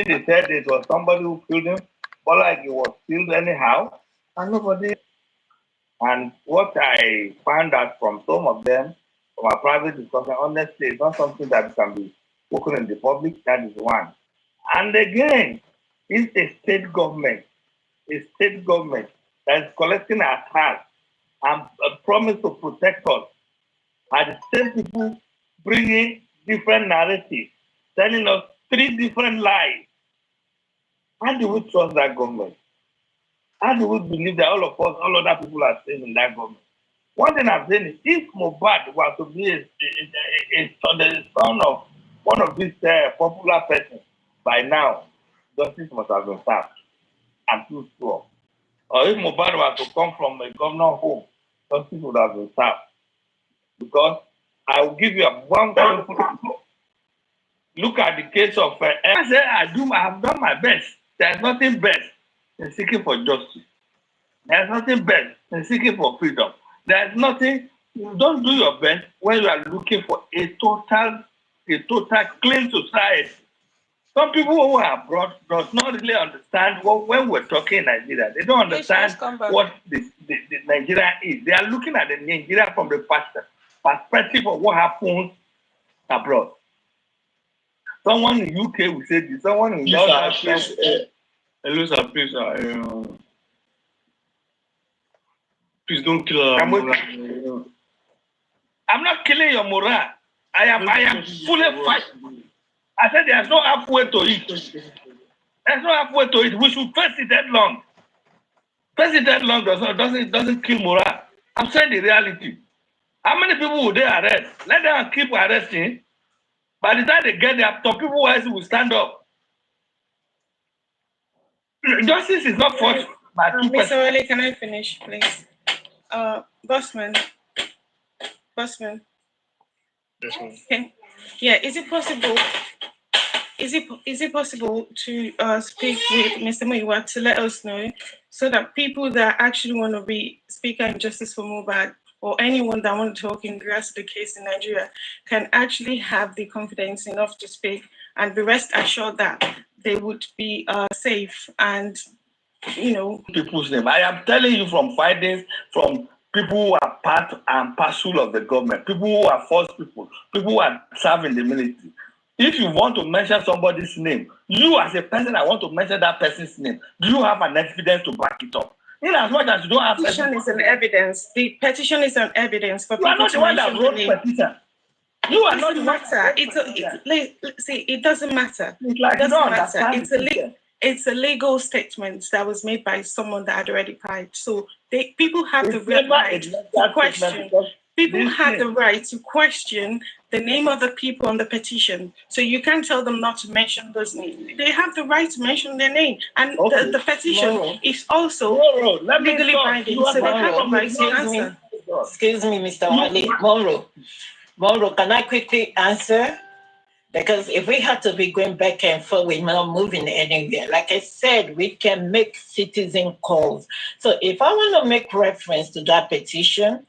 They said it was somebody who killed him, but like it was killed anyhow, and nobody. And what I found out from some of them, from a private discussion, honestly, it's not something that can be spoken in the public. That is one. And again, it's a state government that is collecting our tax and promise to protect us. Are the same people bringing different narratives, telling us three different lies. How do we trust that government? How do we believe that all of us, all other people are staying in that government? One thing I'm saying is, if MOHBAD was to be the son of one of these popular persons, by now, justice must have been served. I'm too sure. Or if MOHBAD was to come from a governor home, justice would have been served. Because I will give you one simple look at the case of I say I have done my best. There's nothing best in seeking for justice. There's nothing best in seeking for freedom. There's nothing, you don't do your best when you are looking for a total clean society. Some people who are abroad does not really understand when we're talking in Nigeria. They don't understand what the Nigeria is. They are looking at the Nigeria from the perspective of what happens abroad. Someone in UK will say this, someone in please don't kill her. I'm not killing your morale. I am fully fighting. I said there's no halfway to it. There's no halfway to it. We should face it headlong. Face it headlong doesn't kill morale. I'm saying the reality. How many people will they arrest? Let them keep arresting. By the time they get there, some people else will stand up. Justice is not fought by two persons. Mr. Wale, can I finish, please? Bossman. Okay. Yeah, is it possible to speak with Mr. Muiwa to let us know, so that people that actually want to be Speaker in Justice for MOHBAD, or anyone that want to talk in regards to the case in Nigeria, can actually have the confidence enough to speak and be rest assured that they would be safe and, People's name. I am telling you from findings from people who are part and parcel of the government, people who are first people who are serving the military. If you want to mention somebody's name, you as a person that want to mention that person's name, do you have an evidence to back it up? In as much as you don't have petition is an evidence. The petition is an evidence for people. You are not the one that wrote the petition. You are not the matter. It doesn't matter. It doesn't matter. It's a legal statement that was made by someone that had already died. So people have the right to question. People have the right to question the name of the people on the petition. So you can't tell them not to mention those names. They have the right to mention their name. And the petition is also legally binding. So they have the right to answer. Excuse me, Mr. Wale. Monroe, can I quickly answer? Because if we have to be going back and forth, we're not moving anywhere. Like I said, we can make citizen calls. So if I want to make reference to that petition,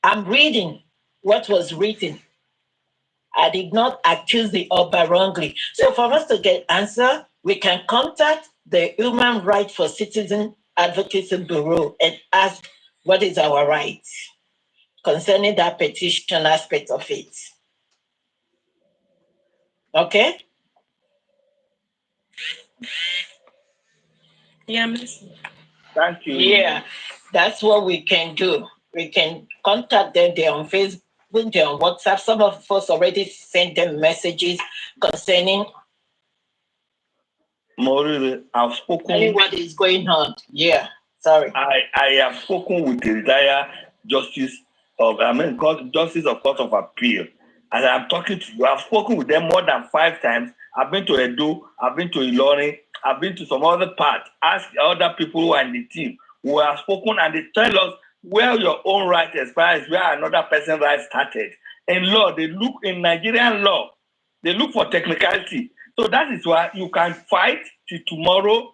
I'm reading what was written. I did not accuse the Oba wrongly. So for us to get answer, we can contact the Human Rights for Citizen Advocacy Bureau and ask what is our right concerning that petition aspect of it. Okay? Yeah, I'm listening. Thank you. Yeah, that's what we can do. We can contact them. They're on Facebook, they're on WhatsApp. Some of us already sent them messages concerning I've spoken what is going on. Yeah, sorry. I have spoken with the retired justice of Justice of Court of Appeal. As I'm talking to you, I've spoken with them more than 5 times. I've been to Edo, I've been to Ilorin, I've been to some other parts. Ask other people who are in the team who have spoken, and they tell us where your own right expires, where another person's right started. In law, they look in Nigerian law, they look for technicality. So that is why you can fight till tomorrow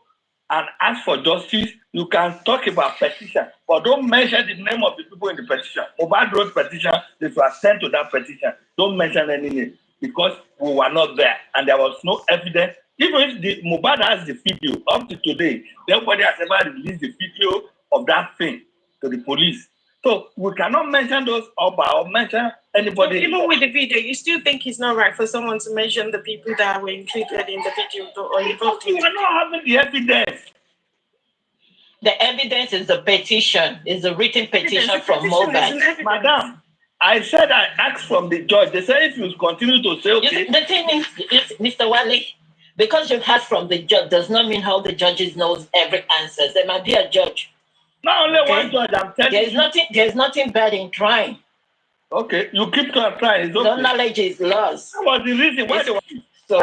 and ask for justice. You can talk about petition, but don't mention the name of the people in the petition. MOHBAD wrote petition, they were sent to that petition. Don't mention any name, because we were not there and there was no evidence. Even if the MOHBAD has the video up to today, nobody has ever released the video of that thing to the police. So we cannot mention those Oba or mention anybody. So even with the video, you still think it's not right for someone to mention the people that were included in the video or involved in it? We are not having the evidence. The evidence is the petition, is a written petition from MOHBAD. Madam, I said I asked from the judge. They said if you continue to say, okay. The thing is, Mr. Wale, because you've heard from the judge does not mean how the judges knows every answer. There might be a judge. Not only one judge, I'm telling you. There's nothing bad in trying. Okay, you keep trying. It's okay. No knowledge is lost. That was the reason why they were. So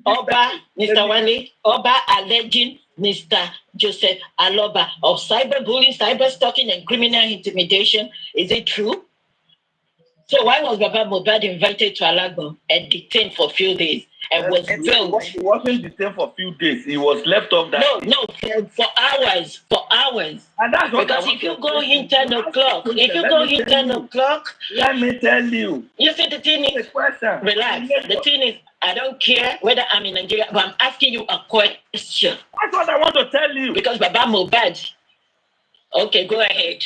Oba, Mr. Wale, Oba alleging Mr. Joseph ALOBA of cyberbullying, cyberstalking, and criminal intimidation. Is it true? So why was Baba MOHBAD invited to Alagbon and detained for a few days and was jailed? He wasn't detained for a few days. He was left off that. No, for hours. And that's what because if you go in 10 o'clock, let me tell you. You see, the thing is, relax. The thing is, I don't care whether I'm in Nigeria, but I'm asking you a question. That's what I want to tell you. Because Baba MOHBAD. Okay, go ahead.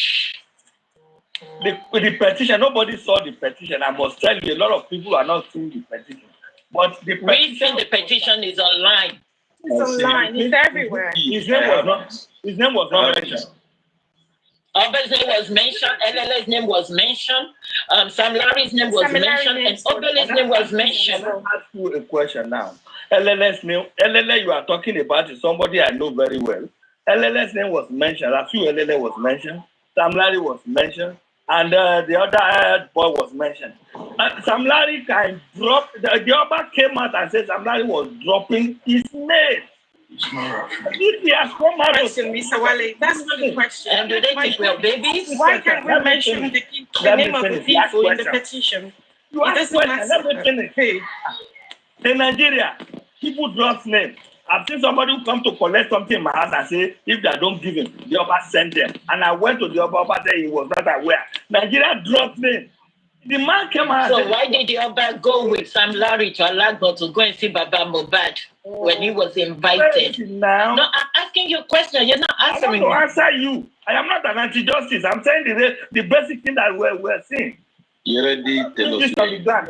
The petition, nobody saw the petition. I must tell you, a lot of people are not seeing the petition. But the petition is online. It's online. It's everywhere. His name was not mentioned. Oba's name was mentioned. LL's name was mentioned. Sam Larry's name was mentioned, and Obele's name was mentioned. Let me ask you a question now. LL's name, LL you are talking about is somebody I know very well. LL's name was mentioned. A few LL was mentioned. Sam Larry was mentioned. And the other boy was mentioned. Sam Larry can drop. The Oba came out and said Sam Larry was dropping his name. If he has come out, Mr. Wale, that's not the question. And do they take your babies? Why can't we mention the name of the people in the petition? You ask questions. Let me finish. In Nigeria, people drop names. I've seen somebody who come to collect something in my house and say, if they don't give him, the Oba sent them. And I went to the Oba said he was not aware. Nigeria dropped name. The man came out. So why did the Oba go with Sam Larry to Alagbon to go and see Baba MOHBAD when he was invited? Now, no, I'm asking you a question. You're not answering. I want to answer you. I am not an anti-justice. I'm saying the basic thing that we're seeing. You already tell us.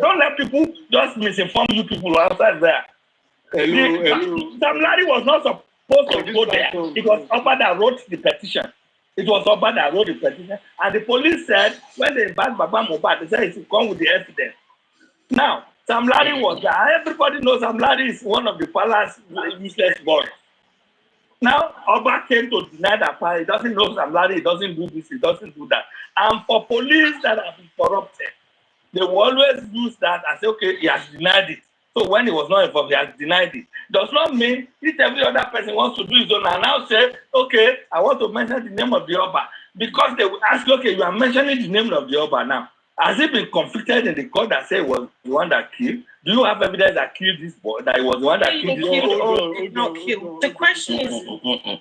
Don't let people just misinform you people outside there. Sam Larry was not supposed to go there. It was Oba that wrote the petition. And the police said, when they invite Baba MOHBAD, they said he should come with the evidence. Now, Sam Larry was there. Everybody knows Sam Larry is one of the palace useless boys. Now, Oba came to deny that part. He doesn't know Sam Larry, he doesn't do this, he doesn't do that. And for police that have been corrupted, they will always use that and say, okay, he has denied it. So when he was not involved, he has denied it. Does not mean if every other person wants to do his own and now say, okay, I want to mention the name of the Oba. Because they will ask, okay, you are mentioning the name of the Oba now. Has he been convicted in the court that say he was the one that killed? Do you have evidence that killed this boy, that he was the one that killed this boy? Not killed. The question is,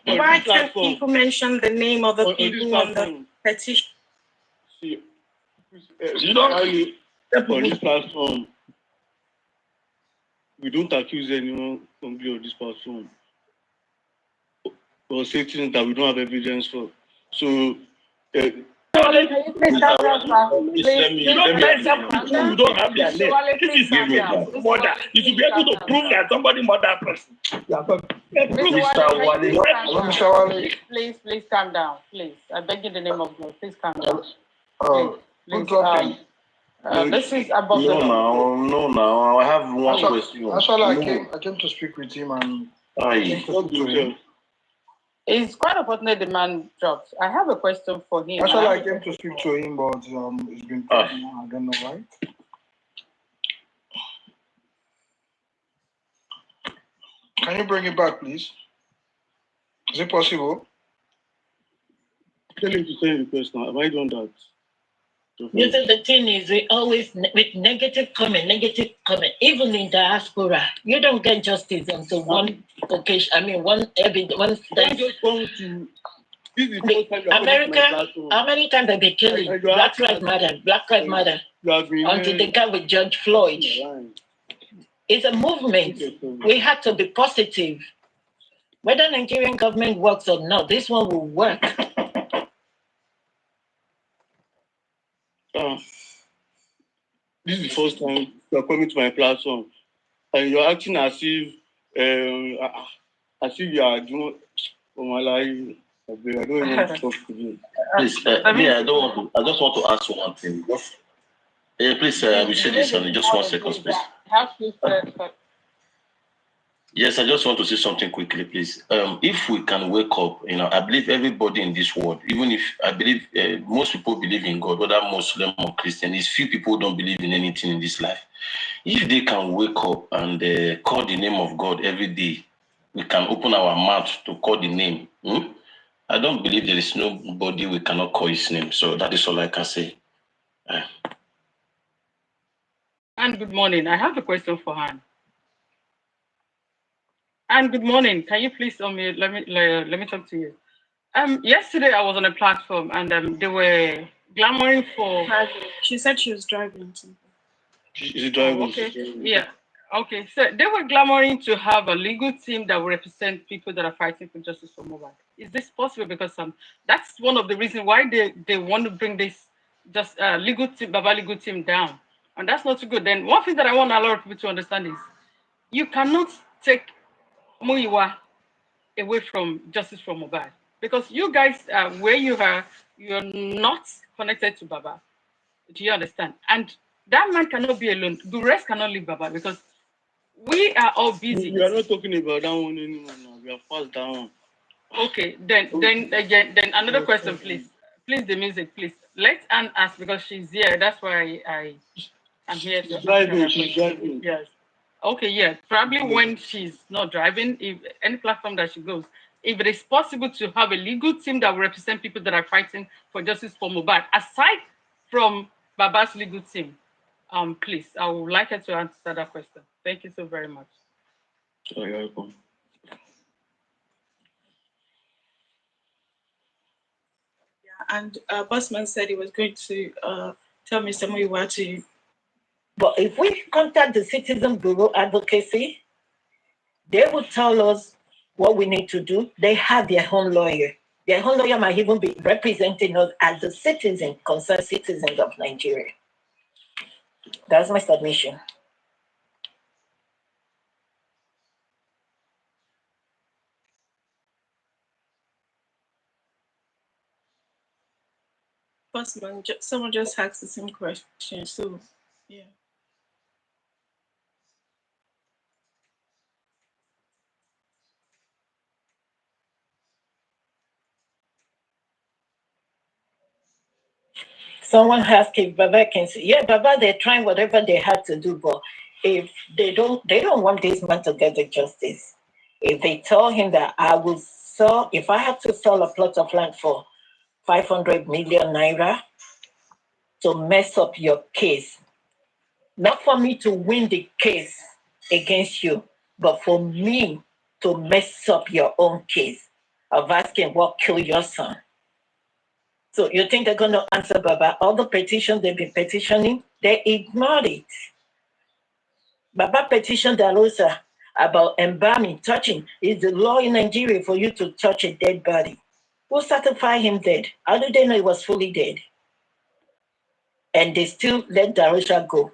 why can't people mention the name of the people on the petition? You don't on this platform. We don't accuse anyone on this platform or say things that we don't have evidence for. So, you don't have their name. This is murder. You should be able to prove that somebody murdered a person. Mr. Wale, please calm down. Please, I beg you in the name of God, please calm down. Please, this is above the law. No, I have one question. Actually, I came to speak with him and it's quite unfortunate the man dropped. I have a question for him. Actually, I came to speak to him, but it's been taken. I don't know why. Can you bring it back, please? Is it possible? Tell him to send the question. Have I done that? You see, the thing is, we always, with negative comment, even in diaspora, you don't get justice until one occasion, one evidence. America, how many times have they killing? Black Lives Matter, until they come with Judge Floyd. It's a movement. We have to be positive. Whether Nigerian government works or not, this one will work. This is the first time you're coming to my platform, and you're acting as if you are doing for my life. I don't even want to talk to you. Please, I don't want to. I just want to ask one thing. Please, we say this in just 1 second, please. Yes, I just want to say something quickly, please. If we can wake up, I believe everybody in this world, even if I believe most people believe in God, whether Muslim or Christian, is few people don't believe in anything in this life. If they can wake up and call the name of God every day, we can open our mouth to call the name. I don't believe there is nobody we cannot call his name. So that is all I can say. And good morning. I have a question for Han. And good morning. Can you please let me talk to you. Yesterday I was on a platform and they were glamoring for. She said she was driving. She's driving. Okay. Yeah. Okay. So they were glamoring to have a legal team that will represent people that are fighting for justice for MOHBAD. Is this possible? Because that's one of the reasons why they want to bring this legal team, Baba legal team down, and that's not too good. Then one thing that I want a lot of people to understand is you cannot take Muiwa away from justice for MOHBAD, because you guys where you're not connected to Baba. Do you understand? And that man cannot be alone. The rest cannot leave Baba, because we are all busy. We are not talking about that one anymore now. We are past that one. Okay, then another question, please. Please, the music, please. Let Anne ask, because she's here. That's why I'm here to She's driving. Yes. Okay, yeah. Probably when she's not driving, if any platform that she goes, if it is possible to have a legal team that will represent people that are fighting for justice for MOHBAD, aside from Baba's legal team, please, I would like her to answer that question. Thank you so very much. Oh, you're welcome. And Bossman said he was going to tell Mr. Muiwa to. But if we contact the Citizen Bureau Advocacy, they will tell us what we need to do. They have their own lawyer. Their own lawyer might even be representing us as the concerned citizens of Nigeria. That's my submission. Bossman, someone just asked the same question. So, yeah. Someone asked if Baba can see. Yeah, Baba, they're trying whatever they had to do, but if they don't want this man to get the justice. If they tell him that if I have to sell a plot of land for 500 million naira to mess up your case, not for me to win the case against you, but for me to mess up your own case of asking what killed your son. So you think they're going to answer Baba? All the petitions they've been petitioning, they ignored it. Baba petitioned Darosa about embalming, touching. Is the law in Nigeria for you to touch a dead body? Who certified him dead? How do they know he was fully dead? And they still let Darosa go.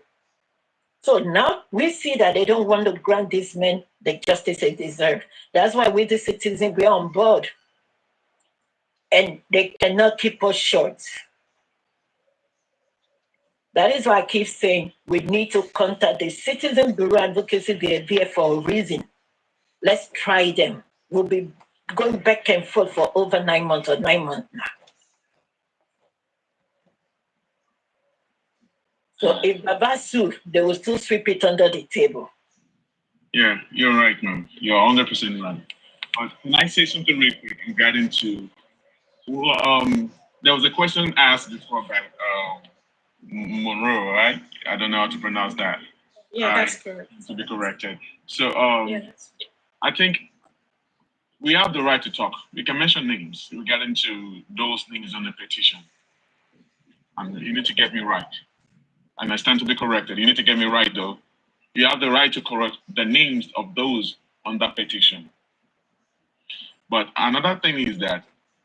So now we see that they don't want to grant these men the justice they deserve. That's why we, the citizens, we are on board. And they cannot keep us short. That is why I keep saying we need to contact the Citizen Bureau Advocacy. They're there for a reason. Let's try them. We'll be going back and forth for over 9 months or 9 months now. So if Baba sued, they will still sweep it under the table. Yeah, you're right, ma'am. You're 100% right. But can I say something real quick regarding to, there was a question asked before by Monroe, right? I don't know how to pronounce that. Yeah, that's correct. To be corrected. So yes. I think we have the right to talk. We can mention names regarding to those names on the petition. And you need to get me right. And I stand to be corrected. You need to get me right, though. you have the right to correct the names of those on that petition. But another thing is that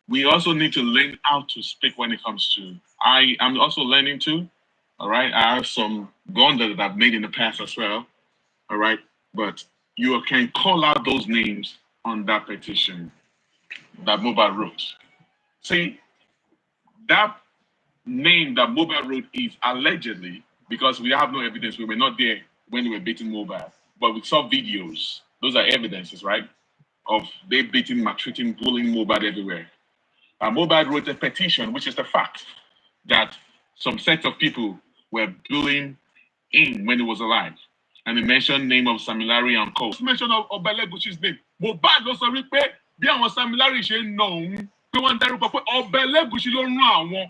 we also need to learn how to speak when it comes to, I'm also learning to, all right? I have some blunders that I've made in the past as well, all right? But you can call out those names on that petition that MOHBAD wrote. See, that name that MOHBAD wrote is allegedly, because we have no evidence, we were not there when we were beating MOHBAD, but we saw videos. Those are evidences, right? Of they beating, maltreating, bullying MOHBAD everywhere. MOHBAD wrote a petition, which is the fact that some set of people were bullying him when he was alive. And he mentioned name of Sam Larry and co. Mention of Obeleguchi's name. MOHBAD also repeat, beyond Sam Larry, she known. We want to report Obeleguchi don't know.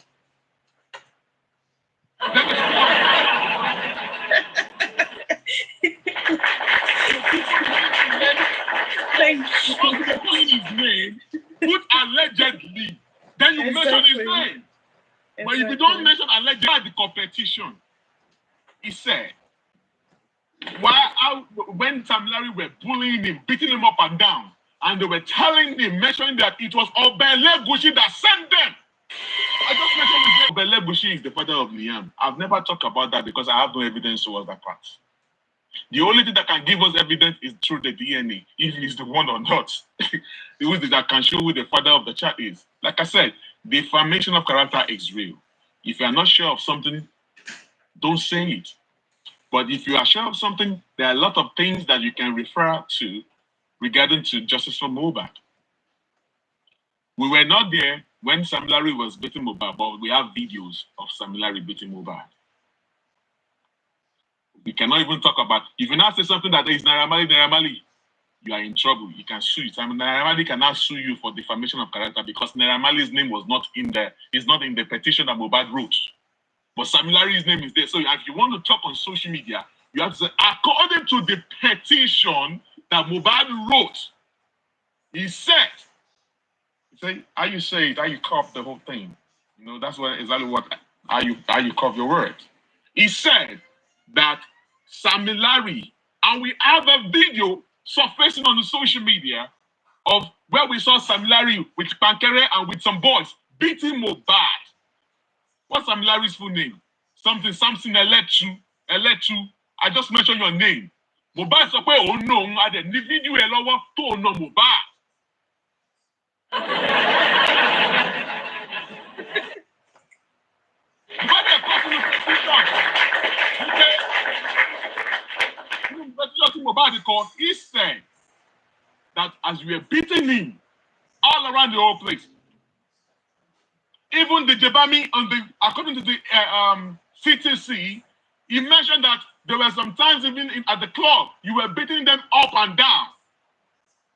His name, put allegedly, then you mention his name. But if you don't mention allegedly the competition, he said, when Sam Larry were bullying him, beating him up and down, and they were telling him, mentioning that it was Obeleguchi that sent them. I just mentioned his name. Obeleguchi is the father of Liam. I've never talked about that because I have no evidence towards that part. The only thing that can give us evidence is through the DNA, if he's the one or not. That can show who the father of the child is. Like I said, defamation of character is real. If you are not sure of something, don't say it. But if you are sure of something, there are a lot of things that you can refer to regarding to justice for MOHBAD. We were not there when Sam Larry was beating MOHBAD, but we have videos of Sam Larry beating MOHBAD. We cannot even talk about, if you now say something that is Naira Marley, you are in trouble. You can sue it. I mean, Naira Marley can now sue you for defamation of character because Naira Marley's name was not in there. It's not in the petition that MOHBAD wrote. But Sam Larry's name is there. So if you want to talk on social media, you have to say, according to the petition that MOHBAD wrote, he said, say, how you say it, how you carve the whole thing. You know, that's what exactly what how you carve your word. He said that Sam Larry, and we have a video surfacing on the social media of where we saw Sam Larry with Pankere and with some boys beating MOHBAD. What's Sam Larry's full name? Something Eletu. I just mentioned your name. MOHBAD sọ pé òun náà òun adẹ ní fídíò ẹ lọ́wọ́ tó òun náà MOHBAD. He said that as we were beating him all around the whole place, even the Jebami according to the CTC, he mentioned that there were some times even at the club you were beating them up and down,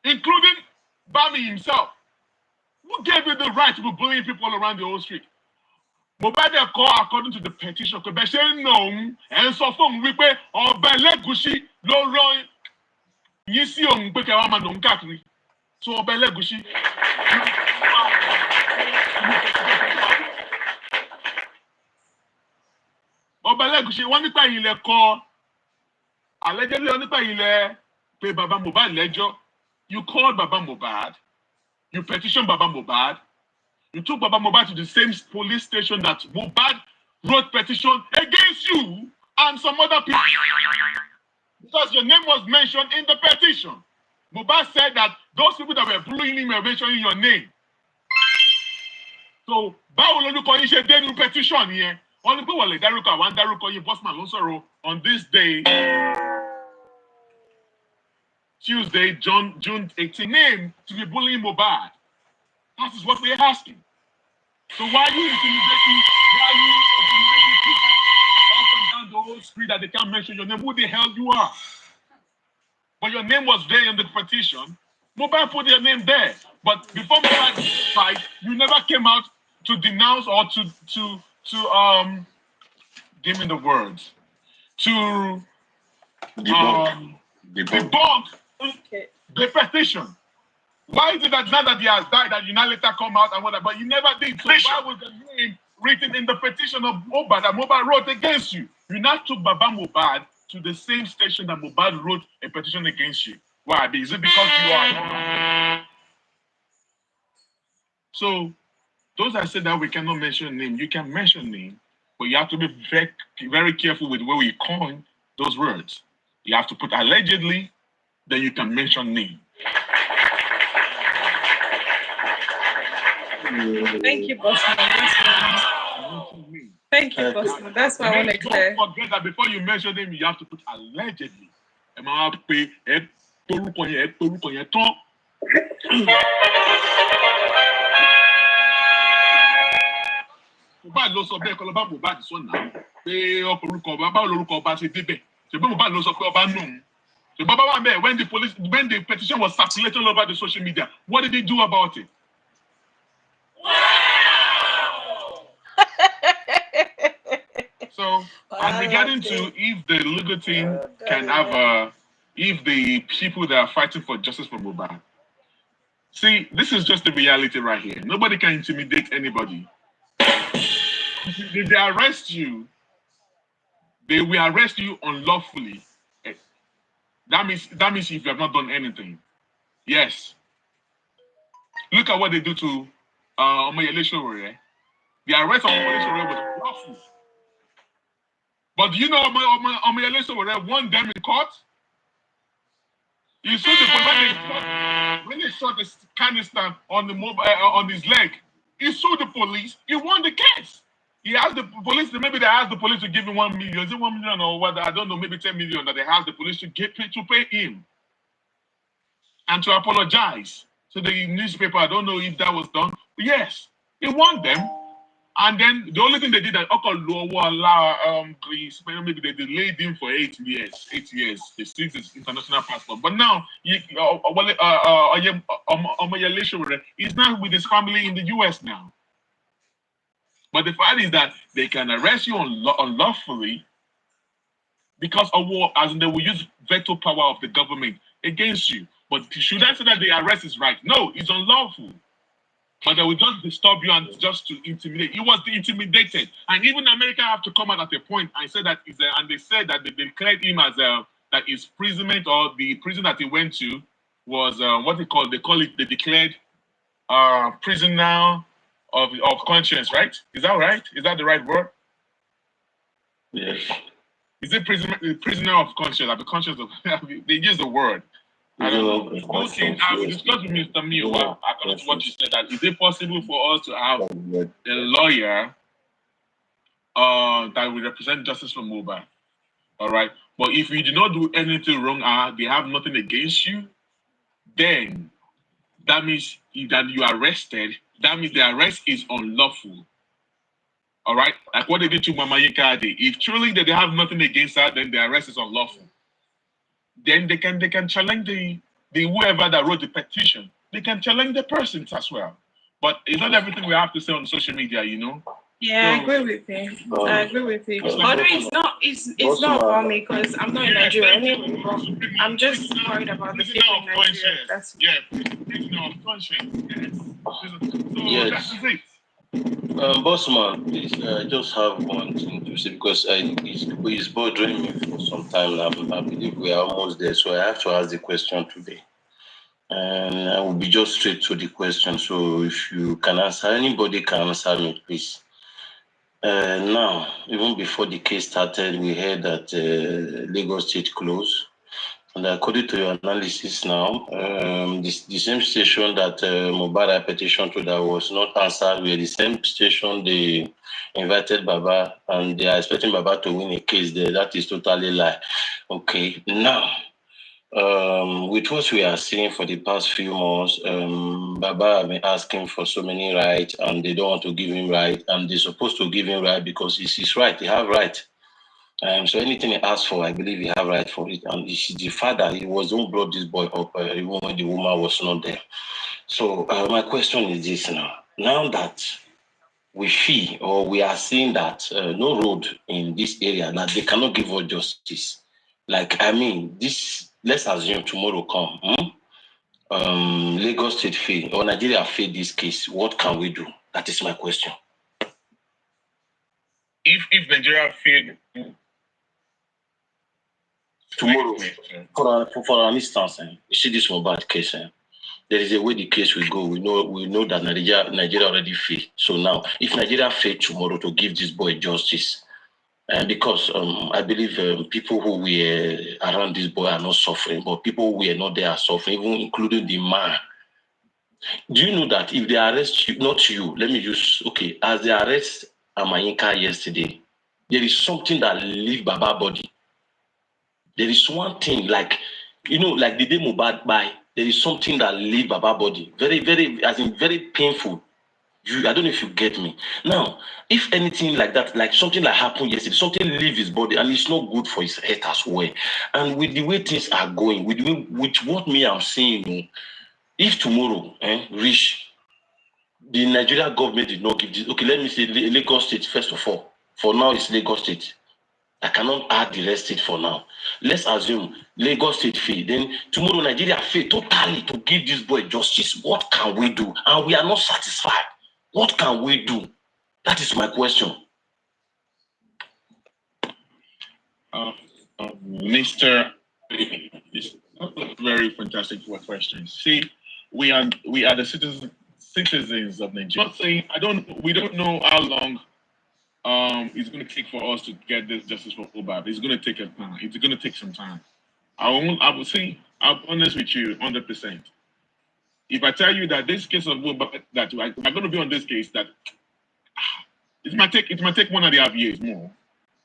including Bami himself. Who gave you the right to be bullying people all around the whole street? MOHBAD call according to the petition. And so from wípé Obeleguchi ló rán yín sí òun pé kẹ́ wá máa nà òun káàkiri. So Obeleguchi. Obeleguchi wọ́n nípa yín lẹ kọ allegedly wọ́n nípa yín lẹ pé Baba MOHBAD lẹ́jọ́. You called Baba MOHBAD. You petitioned Baba MOHBAD. You took Baba MOHBAD to the same police station that MOHBAD wrote petition against you and some other people. Because your name was mentioned in the petition. MOHBAD said that those people that were bullying him were mentioning your name. So, báwo lorúkọ yín ṣe dé nínú petition yẹn? Wọ́n ní pé wọ́n lè dárúkọ àwọn dárúkọ yín Bossman ló ń sọ̀rọ̀ on this day, Tuesday, June 18, name to be bullying MOHBAD. That is what we're asking. So why are you intimidating? Why are you intimidating people up and down the whole street that they can't mention your name? Who the hell you are? But your name was there in the petition. MOHBAD put your name there. But before MOHBAD fight, you never came out to denounce or to give me the words. To debunk the petition. Why is it that now that he has died, that you now later come out and whatever, but you never did? So why was the name written in the petition of MOHBAD that MOHBAD wrote against you? You now took Baba MOHBAD to the same station that Mohbad wrote a petition against you. Why? Is it because you are? So those that said that we cannot mention name, you can mention name, but you have to be very, very careful with where you coin those words. You have to put allegedly, then you can mention name. Thank you, Bossman. Thank you, Bossman. That's what I want to clear. Don't forget that before you mention name, you have to put allegedly. Mohbad ló sọ bẹ́ẹ̀ kọ́ ló bá Mohbad sọ náà pé orúkọ ọba báwo lorúkọ ọba ṣe débẹ̀ ṣùgbọ́n Mohbad ló sọ pé ọba nù ún ṣùgbọ́n bàbá bẹ́ẹ̀ when the petition was circulating all over the social media, what did they do about it? So I'm regarding to if the legal team can have if the people that are fighting for justice for Mohbad. See, this is just the reality right here. Nobody can intimidate anybody. If they arrest you, they will arrest you unlawfully. That means if you have not done anything. Yes. Look at what they do to Omoyele Sowore. The arrest of Omoyele Sowore was lawful. But do you know Omoyele Sowore won them in court? You saw the police when they saw the canister on his leg. He sued the police. He won the case. He asked the police. Maybe they asked the police to give him 1 million. Is it 1 million or what? I don't know. Maybe 10 million that they asked the police to pay him and to apologize to the newspaper. I don't know if that was done. But yes, he won them. And then the only thing they did that maybe they delayed him for 8 years. 8 years. They seized his international passport. But now Omoyele Sowore is now with his family in the US now. But the fact is that they can arrest you unlawfully because of war, as in they will use veto power of the government against you. But should I say that the arrest is right? No, it's unlawful. But they will just disturb you and just to intimidate. He was intimidated. And even America have to come out at a point and say that and they said that they declared him as that his imprisonment or the prison that he went to was what they call it the declared prisoner of conscience, right? Is that right? Is that the right word? Yes. Is it prisoner of conscience? Like the conscience of they use the word. I don't know. I've discussed with Mr. Mio according to what you said, that is it possible for us to have a lawyer that will represent justice for Mohbad? All right. But if you do not do anything wrong, they have nothing against you, then that means that you are arrested. That means the arrest is unlawful. All right. Like what they did to Mama Yinka. If truly they have nothing against her, then the arrest is unlawful. Then they can challenge the whoever that wrote the petition. They can challenge the persons as well. But it's not everything we have to say on social media, you know. Yeah, I agree with you. I agree with you. Although it's not about me because I'm not in Nigeria. I'm just worried about the people in Nigeria. That's prisoner of conscience. Yes. That's it. Bossman, please, I just have one thing to say because it's bothering me for some time now. I believe we are almost there, so I have to ask the question today. And I will be just straight to the question. So if you can answer, anybody can answer me, please. Now, even before the case started, we heard that Lagos State closed. And according to your analysis now, the same station that Mohbad petition to that was not answered were the same station they invited Baba, and they are expecting Baba to win a case there. That is totally lie. Okay, now, with what we are seeing for the past few months, Baba have been asking for so many rights, and they don't want to give him right, and they're supposed to give him right because it's his right. They have right. So anything he asked for, I believe he have right for it. And the father, he was the one who brought this boy up even when the woman was not there. So my question is this now. Now that we feel or we are seeing that no road in this area, that they cannot give us justice. Like, I mean, this, let's assume tomorrow come. Lagos State fail or Nigeria fail this case. What can we do? That is my question. If Nigeria failed, tomorrow, for an instance, you see this MOHBAD case, there is a way the case will go. We know that Nigeria already failed. So now, if Nigeria failed tomorrow to give this boy justice, because I believe people who were around this boy are not suffering, but people who were not there are suffering, even including the man. Do you know that if they arrest you, not you, let me use, okay, as they arrest Amayinka yesterday, there is something that leave Baba body. There is one thing, like, you know, like the day MOHBAD by, there is something that leave Baba body. Very, very, as in very painful. I don't know if you get me. Now, if anything like that, like something like happened yesterday, something leave his body, and it's not good for his health as well. And with the way things are going, with what me I'm saying, if tomorrow reach, the Nigeria government did not give this. Okay, let me say Lagos State first of all. For now, it's Lagos State. I cannot add the rest state for now. Let's assume Lagos State fail. Then tomorrow Nigeria fail totally to give this boy justice. What can we do? And we are not satisfied. What can we do? That is my question. Mr. It's a very fantastic question. See, we are the citizens of Nigeria. I'm not saying we don't know how long it's going to take for us to get this justice for MOHBAD. It's going to take a time. It's going to take some time. I'm honest with you 100%. If I tell you that this case of MOHBAD, that I'm going to be on this case, that it might take 1.5 years more.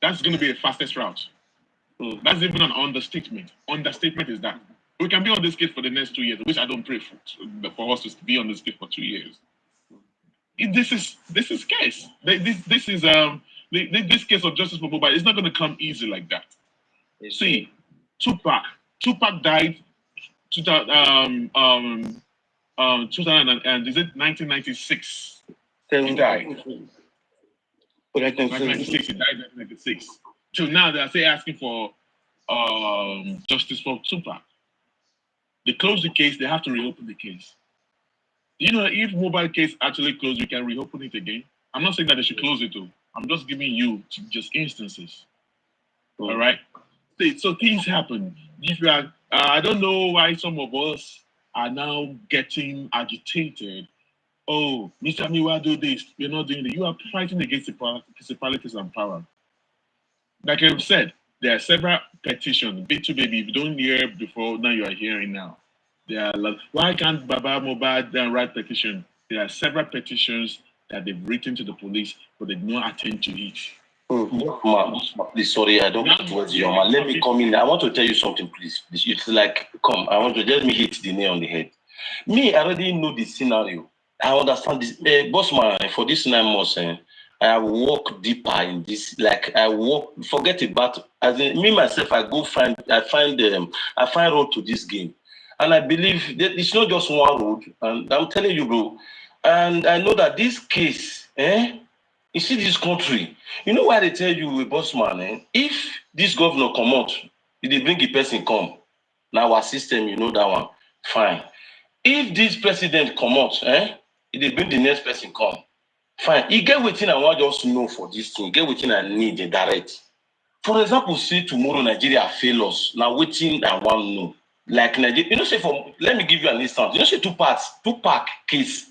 That's going to be the fastest route. That's even an understatement. Understatement is that we can be on this case for the next 2 years, which I don't pray for us to be on this case for 2 years. This is case. This case of justice for MOHBAD is not going to come easy like that. See, Tupac died 1996. He died. 1996. He died in 1996. So now they are asking for justice for Tupac. They close the case. They have to reopen the case. You know, if MOHBAD case actually closed, we can reopen it again. I'm not saying that they should close it, though. I'm just giving you just instances. All right. So things happen. If you are, I don't know why some of us are now getting agitated. Oh, Mr. Miwa, do this. You're not doing it. You are fighting against the principalities and power. Like I've said, there are several petitions. B2 Baby, if you don't hear before, now you are hearing now. There are why can't Baba MOHBAD write petition? There are several petitions that they've written to the police, but they do not attend to it. Please, sorry, I don't want to towards you, man. Let me come in. I want to tell you something, please. It's like, come, I want to let me hit the nail on the head. Me, I already know the scenario. I understand this. Boss man, for this 9 months, I walk deeper in this. Like forget about, as in me myself, I find road to this game. And I believe that it's not just one road. And I'm telling you, bro. And I know that this case, you see this country, you know why they tell you, boss man, if this governor come out, if they bring a person come, now our system, you know that one, fine. If this president come out, if they bring the next person come, fine. You get waiting I want just know for this thing. You get waiting I need the direct. For example, say tomorrow Nigeria fail us. Now waiting I want to know. Like Nigeria, you know, say let me give you an instance. You know, say Tupac case.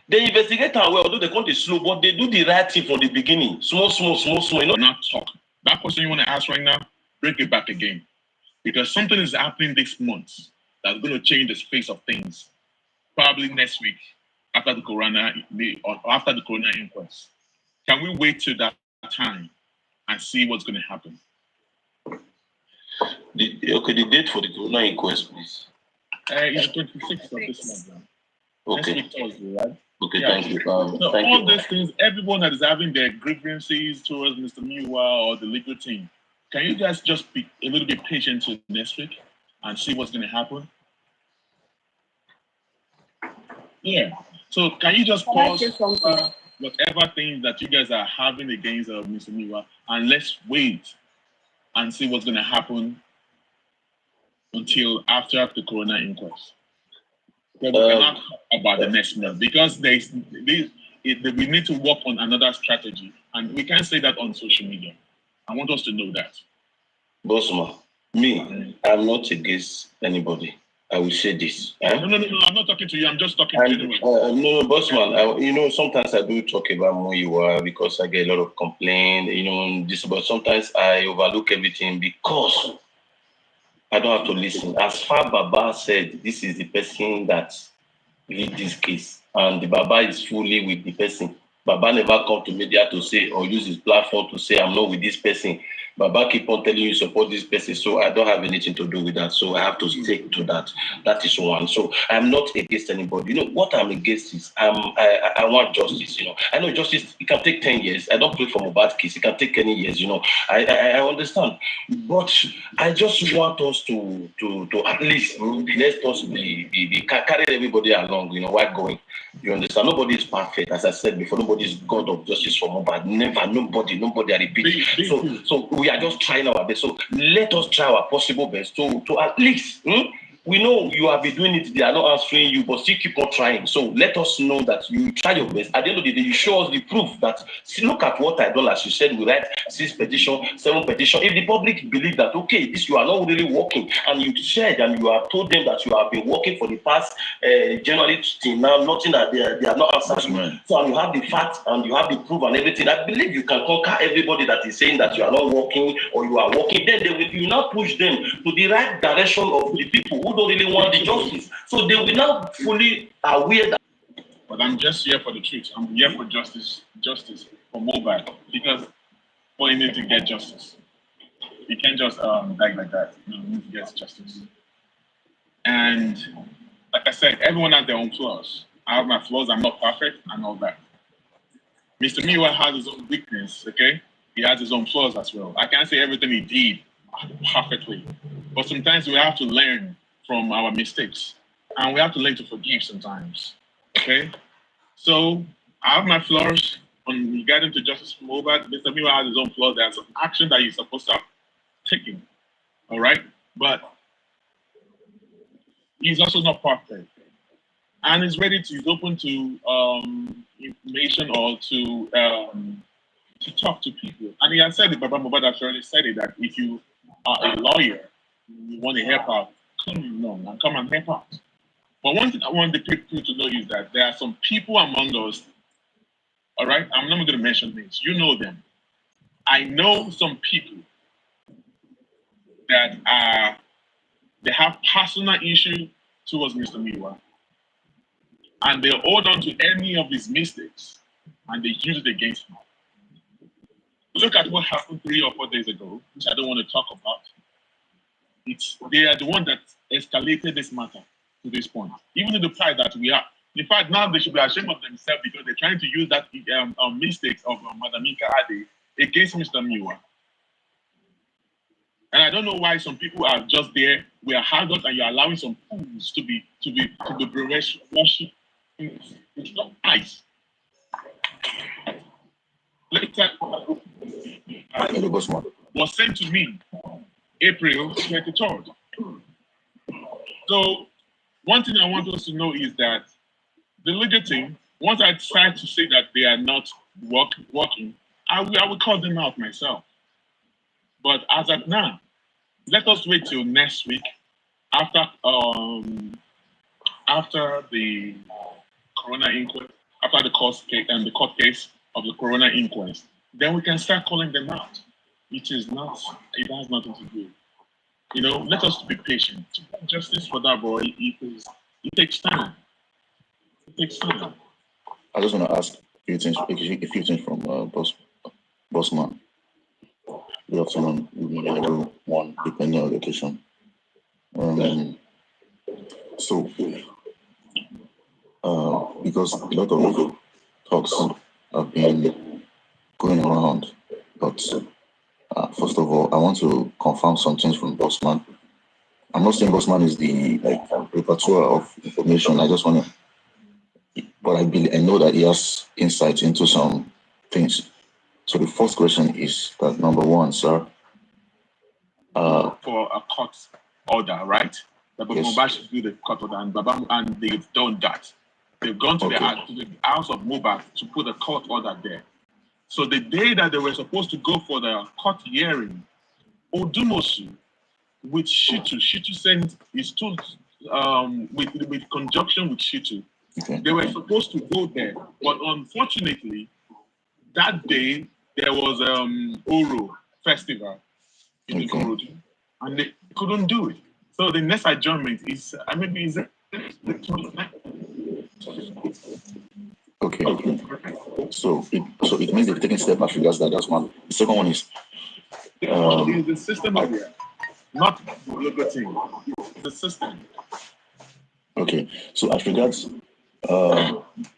They investigate and well, although they come slow, but they do the right thing from the beginning. Small. You know, not talk. That question you want to ask right now, bring it back again. Because something is happening this month that's going to change the face of things. Probably next week, after the corona inquest. Can we wait till that time and see what's going to happen? The date for the corona inquest, please. It's the 26th of this month now. Okay. Next week, Thursday, right? Okay, yeah. Thank you. So thank all you. these things, everyone that is having their grievances towards Mr. Miwa or the legal team, can you guys just be a little bit patient till next week and see what's going to happen? Yeah. So can you just pause whatever things that you guys are having against Mr. Miwa, and let's wait and see what's going to happen until after the corona inquest. But we cannot talk about the next month because we need to work on another strategy, and we can't say that on social media. I want us to know that. Bossman, Me, I'm not against anybody. I will say this. No, I'm not talking to you. I'm just talking generally. No, bossman, sometimes I do talk about Muiwa because I get a lot of complaints, but sometimes I overlook everything because I don't have to listen. As far Baba said, this is the person that lead this case, and the Baba is fully with the person. Baba never come to media to say or use his platform to say I'm not with this person. Baba keep on telling you support this person, so I don't have anything to do with that. So I have to stick to that. That is one. So I'm not against anybody. What I'm against is I want justice. I know justice. It can take 10 years. I don't play for MOHBAD case. It can take any years. I understand, but I just want us to at least let us be carry everybody along. While going. You understand? Nobody is perfect, as I said before. Nobody is God of justice for MOHBAD. Never. Nobody. I repeat. So we are just trying our best. So let us try our possible best to at least. We know you have been doing it. They are not answering you, but still keep on trying. So let us know that you try your best. At the end of the day, you show us the proof that. See, look at what I done. As you said, we write 6 petitions, 7 petitions. If the public believe that this you are not really working, and you shared and you have told them that you have been working for the past January till now, nothing that they are not answering. So and you have the facts and you have the proof and everything. I believe you can conquer everybody that is saying that you are not working or you are working. Then you now push them to the right direction of the people who don't really want the justice. So they will now fully aware that. But I'm just here for the truth. I'm here for justice for MOHBAD, because we need to get justice. You can't just die like that. You need to get justice. And like I said, everyone has their own flaws. I have my flaws. I'm not perfect and all that. Mr. Miwa has his own weakness. Okay, he has his own flaws as well. I can't say everything he did perfectly, but sometimes we have to learn from our mistakes, and we have to learn to forgive sometimes. Okay, so I have my flaws on regarding to justice for MOHBAD. Mr. Miwa has his own flaws. There's some action that he's supposed to have taken. All right, but he's also not perfect, and he's ready to. He's open to information or to talk to people. And he has said it. Baba MOHBAD has already said it that if you are a lawyer, you want to help out, come along and come and help out. But one thing I want the people to know is that there are some people among us. All right, I'm not going to mention names. You know them. I know some people that they have personal issue towards Mr. Miwa, and they hold on to any of his mistakes and they use it against him. Look at what happened 3 or 4 days ago, which I don't want to talk about. They are the one that escalated this matter to this point. Even in the pride that we are. In fact, now they should be ashamed of themselves because they're trying to use that mistakes of Madam Inka Ade against Mr. Miwa. And I don't know why some people are just there. We are hard-up and you're allowing some fools to be worship. It's not nice. Later, was sent to me April 23rd. So one thing I want us to know is that the legal team, once I try to say that they are not working, I will call them out myself. But as of now, let us wait till next week after the corona inquest, after the court case of the corona inquest, then we can start calling them out. It has nothing to do. Let us be patient. Justice for that boy, it takes time. It takes time. I just want to ask a few things from Bossman. We have someone level 1 depending on location. So, because a lot of talks have been going around, but first of all, I want to confirm some things from Bossman. I'm not saying Bossman is the repertoire of information. I just want to, but I know that he has insights into some things. So the first question is that number 1, sir. For a court order, right? Baba MOHBAD should do the court order, and they've done that. They've gone to the house of MOHBAD to put a court order there. So the day that they were supposed to go for the court hearing, Odumosu with Shitu. Shitu sent his tools with conjunction with Shitu. Okay. They were supposed to go there, but unfortunately, that day there was Oro festival in Ikorodu, and they couldn't do it. So the next adjournment is maybe is the 29th. Okay. So it means they've taken step as regards that. That's one. The second one is the system of it, not the logo team. The system. Okay. So as regards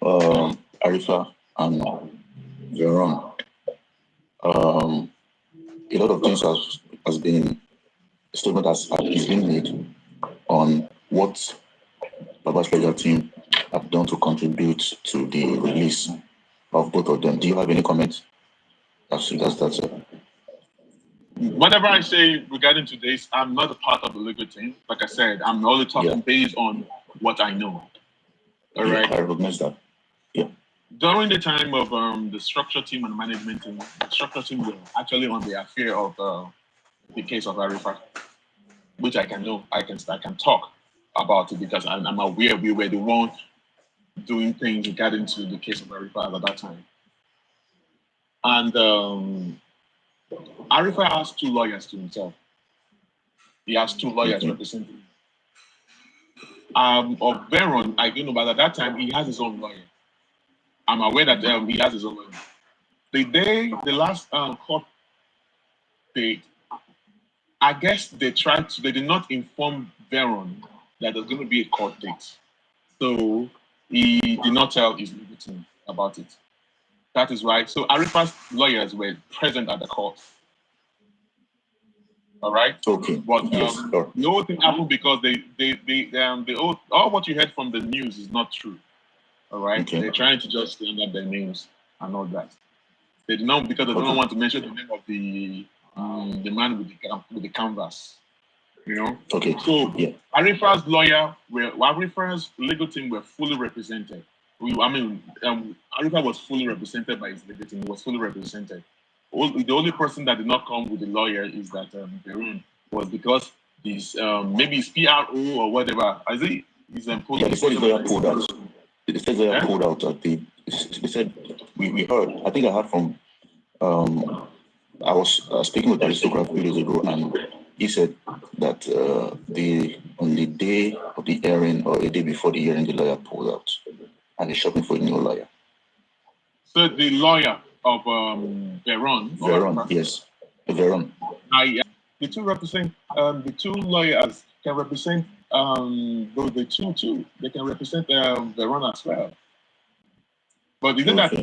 Arifa and Veron, a lot of things has been statement has been made on what Baba's legal team have done to contribute to the release of both of them. Do you have any comments as regards that? Whatever I say regarding to this, I'm not a part of the legal team. Like I said, I'm only talking based on what I know. All right. I recognize that. Yeah. During the time of the structure team and management team, the structure team were actually on the affair of the case of Arifa, which I can talk about it because I'm aware we were the one doing things regarding to the case of Arifa at that time. And Arifa has two lawyers to himself. He has two lawyers representing him. Of Veron, I don't know, but at that time he has his own lawyer. I'm aware that he has his own lawyer. The last court date, I guess they did not inform Veron that there's going to be a court date. So he did not tell his legal team about it. That is right. So Arifa's lawyers were present at the court. All right. Okay. But the whole thing happened because all what you heard from the news is not true. All right. Okay. They're trying to just stand up their names and all that. They did not because they don't want to mention the name of the man with the canvas. You know. Okay. So Arifa's Arifa's legal team were fully represented. Arifa was fully represented by his legal team. He was fully represented. The only person that did not come with the lawyer is that Veron was because he's maybe his PRO or whatever. I think he's pulled out. They said his lawyer pulled out. They said his lawyer pulled out. They said we heard. I think I heard from. I was speaking with Aristocrat a few days ago, and he said that on the day of the hearing or a day before the hearing, the lawyer pulled out, and he's shopping for a new lawyer. So the lawyer of Veron. Veron, yes, Veron. The two represent. The two lawyers can represent. The two too. They can represent Veron as well. But is it that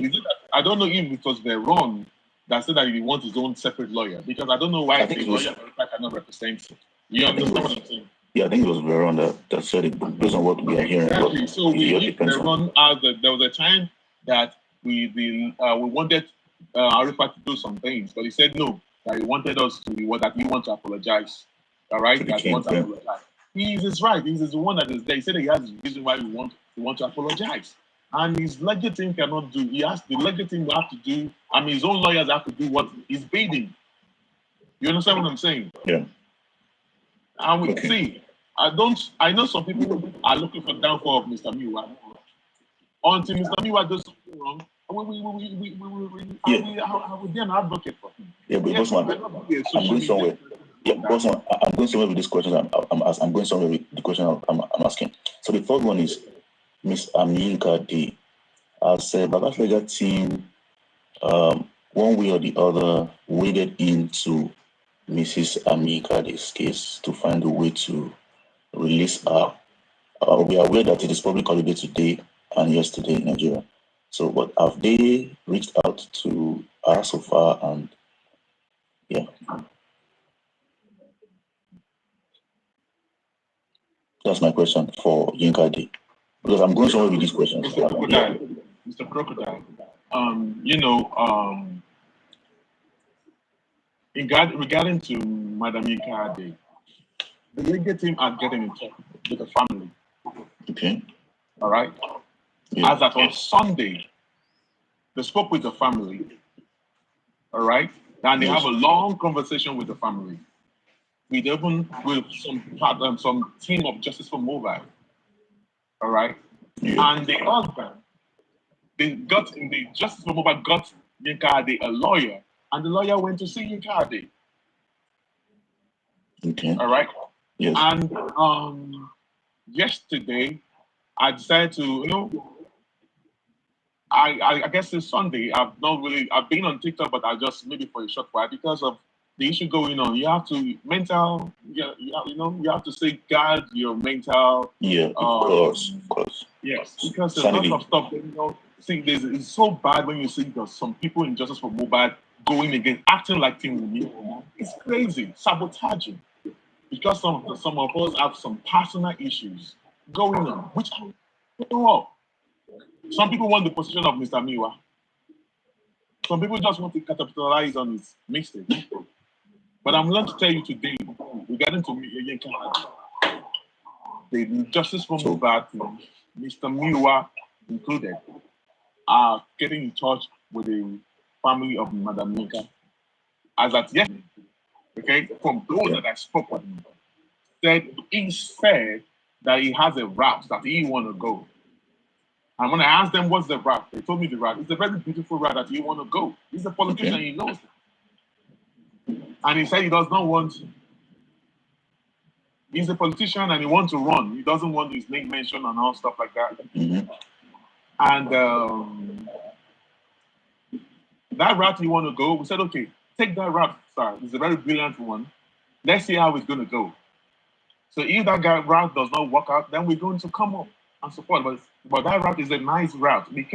I don't know if it was Veron that said that he wants his own separate lawyer, because I don't know why the lawyer cannot represent it. You understand what I'm saying? Yeah, I think it was Veron that said it based on what we are hearing. Exactly. So Veron there was a time that we wanted Arifa to do some things, but he said no, that he wanted us to that we want to apologize. All right, that he wants to apologize. He is right. He is the one that is there. He said he has a reason why we want to apologize. And his legal team cannot do. The legal team will have to do. His own lawyers have to do what he's bidding. You understand what I'm saying? Yeah. And we see. I know some people are looking for downfall of Mr. Miwa. Until Mr. Miwa does something wrong, I would be an advocate for him. Yeah, but Bossman, I'm going somewhere. Yeah, Bossman, I'm going somewhere with this question. I'm going somewhere with the question I'm asking. So the third one is Miss Aminka D. As Baba's legal team, one way or the other, waded into Mrs. Aminka D's case to find a way to release her. We are aware that it is public holiday today and yesterday in Nigeria. So, but have they reached out to her so far? And yeah. That's my question for Yinka D. Because I'm going somewhere with these questions. Mr. Crocodile, regarding to Madam Yinka D, the legal team are getting in touch with the family. Okay. All right. Yeah. As that on Sunday, they spoke with the family. All right. And they have a long conversation with the family. with some team of Justice for MOHBAD. All right, and the husband, the Justice for MOHBAD got Yinka Ade a lawyer, and the lawyer went to see Yinka Ade. Okay. All right. Yes. And yesterday, I decided to, I guess this Sunday, I've been on TikTok, but I just maybe for a short while because of the issue going on. You have to you have to safeguard your mental. Yeah, of course. Yes, because there's lots of stuff. See, it's so bad when you see some people in Justice for MOHBAD going against, acting like Team Wumi. It's crazy, sabotaging. Because some of us have some personal issues going on, which I don't know. Some people want the position of Mr. Miwa. Some people just want to capitalize on his mistake. But I'm going to tell you today, regarding to the Justice for MOHBAD, Mr. Miwa included, are getting in touch with the family of Madam Nika. As at yesterday, okay, from those that I spoke with him, he said that he has a route that he want to go. And when I asked them what's the route, they told me the route. It's a very beautiful route that he want to go. He's a politician, he knows it. And he said he does not want. He's a politician and he wants to run. He doesn't want his name mentioned and all stuff like that. Mm-hmm. And that route you want to go, we said, okay, take that route, sir. It's a very brilliant one. Let's see how it's going to go. So if that route does not work out, then we're going to come up and support. But that route is a nice route. We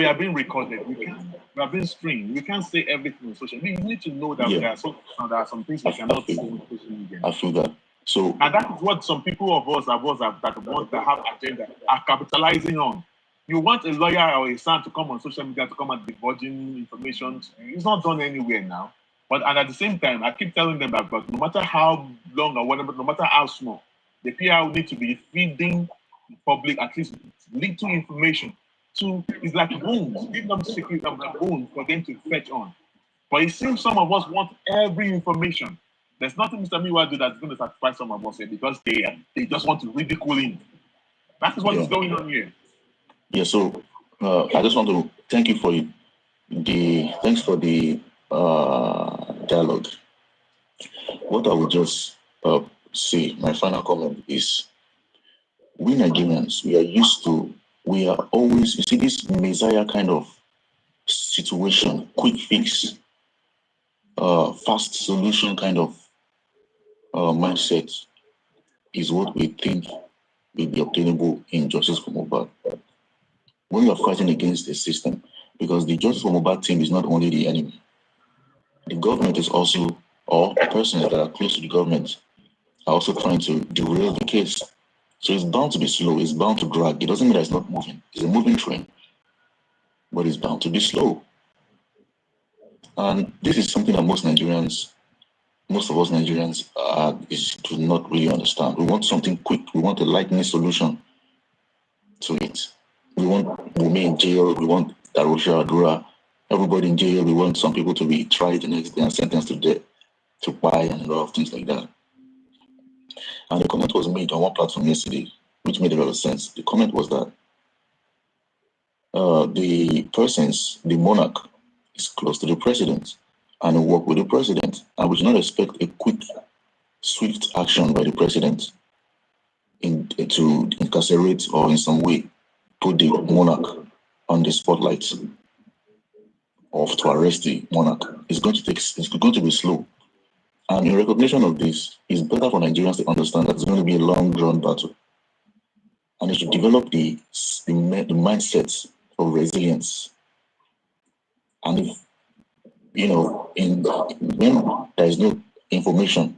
are being recorded. We are being streamed. We can't say everything on social media. We need to know that there are some things we cannot say on social media. I feel that. So, and that is what some people of us that have agenda are capitalizing on. You want a lawyer or a son to come on social media to come and divulging information. It's not done anywhere now. And at the same time, I keep telling them that, but no matter how long or whatever, no matter how small, the PR need to be feeding the public at least little information. It's like bones, give them secret of the bones for them to fetch on. But it seems some of us want every information. There's nothing Mr. Miwa do that's going to satisfy some of us here because they just want to ridicule him. That is what is going on here. Yeah, so I just want to thank you for thanks for the dialogue. What I would just say, my final comment is, we Nigerians, we are always, you see, this Messiah kind of situation, quick fix, fast solution kind of mindset is what we think will be obtainable in Justice for MOHBAD. When we are fighting against the system, because the Justice for MOHBAD team is not only the enemy, the government is also, or persons that are close to the government are also trying to derail the case. So it's bound to be slow, it's bound to drag. It doesn't mean that it's not moving. It's a moving train, but it's bound to be slow. And this is something that most of us Nigerians do not really understand. We want something quick. We want a lightning solution to it. We want Wumi in jail. We want Darosha Adura, everybody in jail. We want some people to be tried the next day and sentenced to death, to buy, and a lot of things like that. And the comment was made on one platform yesterday, which made a lot of sense. The comment was that the monarch is close to the president and will work with the president, and we should not expect a quick, swift action by the president to incarcerate or in some way put the monarch on the spotlight or to arrest the monarch. It's going to be slow. And in recognition of this, it's better for Nigerians to understand that it's going to be a long drawn battle. And it should develop the mindset of resilience. And if, when there is no information,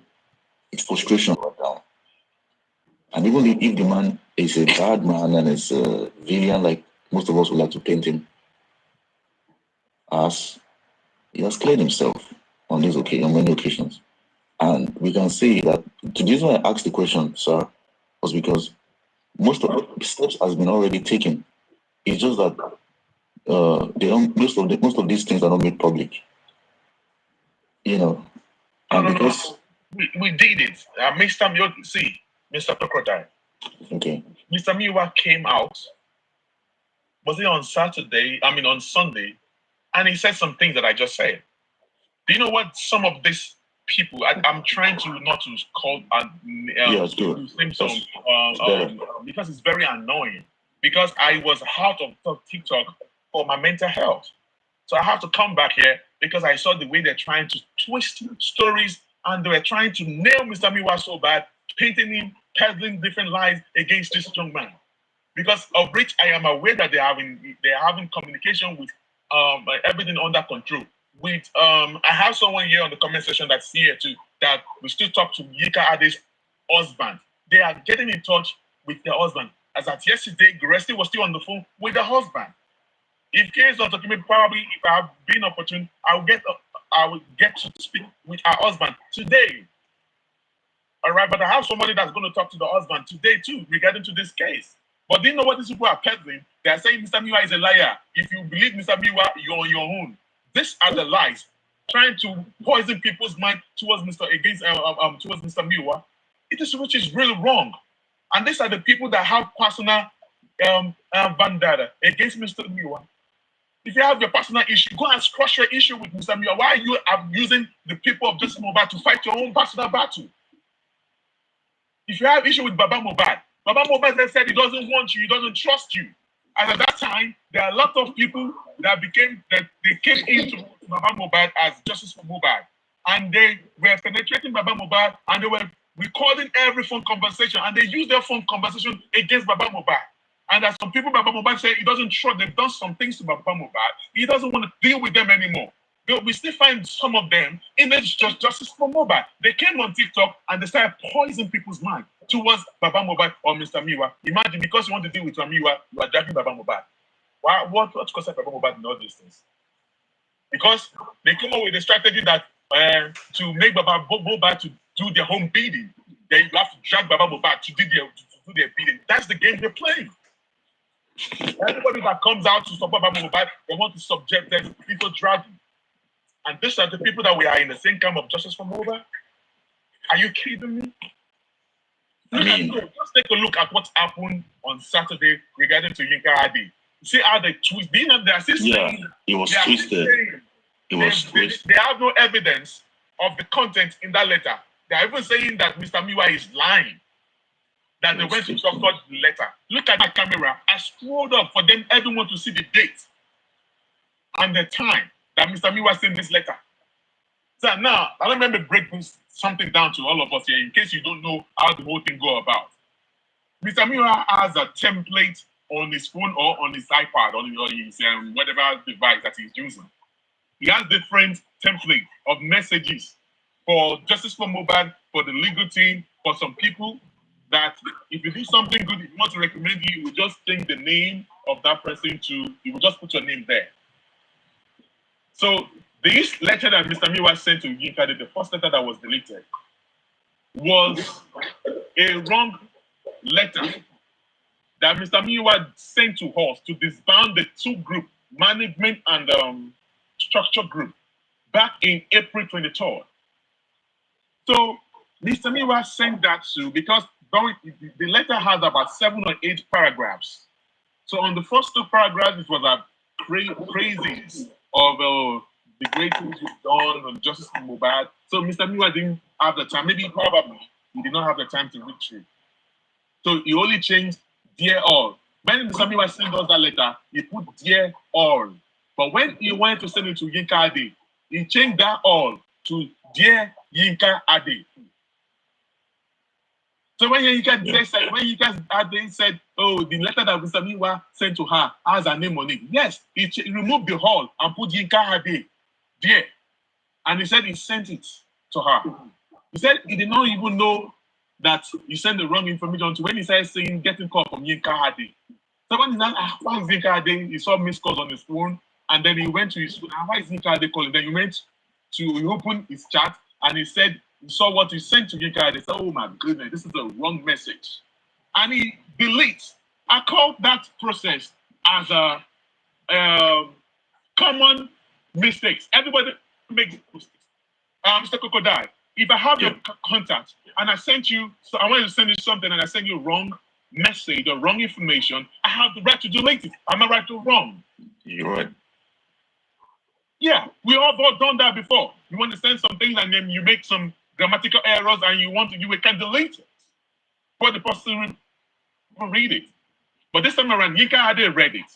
it's frustration right down. And even if the man is a bad man and is a villain, like most of us would like to paint him as, he has cleared himself on many occasions. And we can say that the reason I asked the question, sir, was because most of the steps has been already taken. It's just that most of these things are not made public. And because we did it. Mr. Crocodile. Okay. Mr. Miwa came out. Was it on Saturday? I mean, on Sunday, and he said some things that I just said. Do you know what some of these people? I'm trying to not to call name some because it's very annoying. Because I was out of TikTok for my mental health, so I have to come back here because I saw the way they're trying to twist stories and they were trying to nail Mr. Miwa so bad, painting him, peddling different lies against this young man. Because of which I am aware that they're having communication with everything under control. With I have someone here on the comment section that's here too that we still talk to Yinka Ade's husband. They are getting in touch with their husband. As at yesterday, Gresti was still on the phone with the husband. In case of document, probably if I have been opportune, I will get to speak with her husband today. All right, but I have somebody that's going to talk to the husband today too regarding to this case. But do you know what these people are peddling? They are saying Mr. Miwa is a liar. If you believe Mr. Miwa, you're on your own. These are the lies, trying to poison people's mind towards Mr. Miwa. It is which is really wrong. And these are the people that have personal vendetta against Mr. Miwa. If you have your personal issue, go and squash your issue with Mr. Miwa. Why are you using the people of Justice MOHBAD to fight your own personal battle? If you have issue with Baba MOHBAD said he doesn't want you, he doesn't trust you. And at that time, there are a lot of people that came into Baba MOHBAD as Justice for MOHBAD. And they were penetrating Baba MOHBAD and they were recording every phone conversation and they used their phone conversation against Baba MOHBAD. And as some people, Baba MOHBAD said he doesn't trust, they've done some things to Baba MOHBAD. He doesn't want to deal with them anymore. We still find some of them in the Justice for MOHBAD. They came on TikTok and they started poisoning people's mind towards Baba MOHBAD or Mr. Miwa. Imagine, because you want to deal with Miwa, you are dragging Baba MOHBAD. What's causing Baba MOHBAD in all these things? Because they come up with a strategy that to make Baba MOHBAD to do their home bidding, then you have to drag Baba MOHBAD to do their bidding. That's the game they're playing. Everybody that comes out to support Baba MOHBAD, they want to subject them to people dragging. And these are the people that we are in the same camp of Justice for MOHBAD. Are you kidding me? Just take a look at what happened on Saturday regarding to Yinka Ade. See how they twist. They are still saying it was twisted. They have no evidence of the content in that letter. They are even saying that Mr. Miwa is lying. That they went to doctor the letter. Look at that camera. I scrolled up for them, everyone to see the date and the time that Mr. Miwa sent this letter. So now, let me break something down to all of us here in case you don't know how the whole thing go about. Mr. Miwa has a template on his phone or on his iPad, on his whatever device that he's using. He has different templates of messages for Justice for MOHBAD, for the legal team, for some people that if you do something good, if you want to recommend you will just change the name of that person you will just put your name there. So this letter that Mr. Miwa sent to Yinka, the first letter that was deleted, was a wrong letter that Mr. Miwa sent to us to disband the two groups, management and structure group, back in April 23rd. So Mr. Miwa sent that to, because the letter has about 7 or 8 paragraphs. So on the first 2 paragraphs, it was a crazy of the great things you've done on Justice for MOHBAD. So Mr. Miwa didn't have the time, probably he did not have the time to read through. So he only changed dear all. When Mr. Miwa sent us that letter, he put dear all. But when he went to send it to Yinka Ade, he changed that all to dear Yinka Ade. So when Yinka Ade said, oh, the letter that Mr. Miwa sent to her has her name on it. Yes, he removed the all and put Yinka Ade there. And he said he sent it to her. He said he did not even know that you sent the wrong information to when he started saying getting call from Yinka Ade. So when he said, why is Yinka Ade? He saw missed calls on his phone, and then he went to his phone. Why is Yinka Ade calling? Then he opened his chat and he said he saw what he sent to Yinka Ade. He said, oh my goodness, this is the wrong message. And he deletes. I call that process as a common mistakes. Everybody makes mistakes. Mr. Crocodile, if I have your contact and I sent you, so I wanted to send you something and I send you wrong message or wrong information, I have the right to delete it. Am I right or wrong? You're right. Yeah, we all done that before. You want to send some things and then you make some grammatical errors and you can delete it. But the person will read it. But this time around, Yinka Ade read it.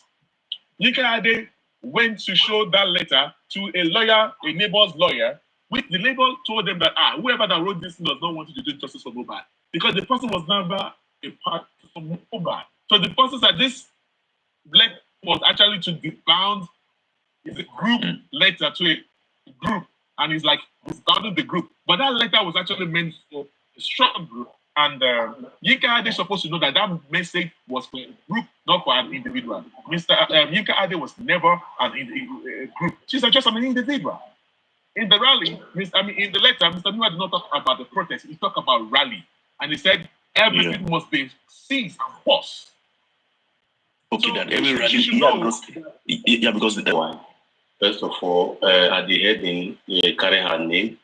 Yinka Ade went to show that letter to a lawyer, a neighbor's lawyer, which the neighbor told them that whoever that wrote this does not want you to do justice for MOHBAD. Because the person was never a part of MOHBAD. So the person said this letter was actually to bound is a group letter to a group, and it's like it's bounding the group. But that letter was actually meant for a strong group. And Yinka Ade is supposed to know that that message was for a group, not for an individual. Yinka Ade was never a group. She's just an individual. In the rally, in the letter, Mr. Miwa did not talk about the protest. He talked about rally. And he said everything must be seized and paused. Okay, so that every rally, because the one. First of all, at the heading, carry her name.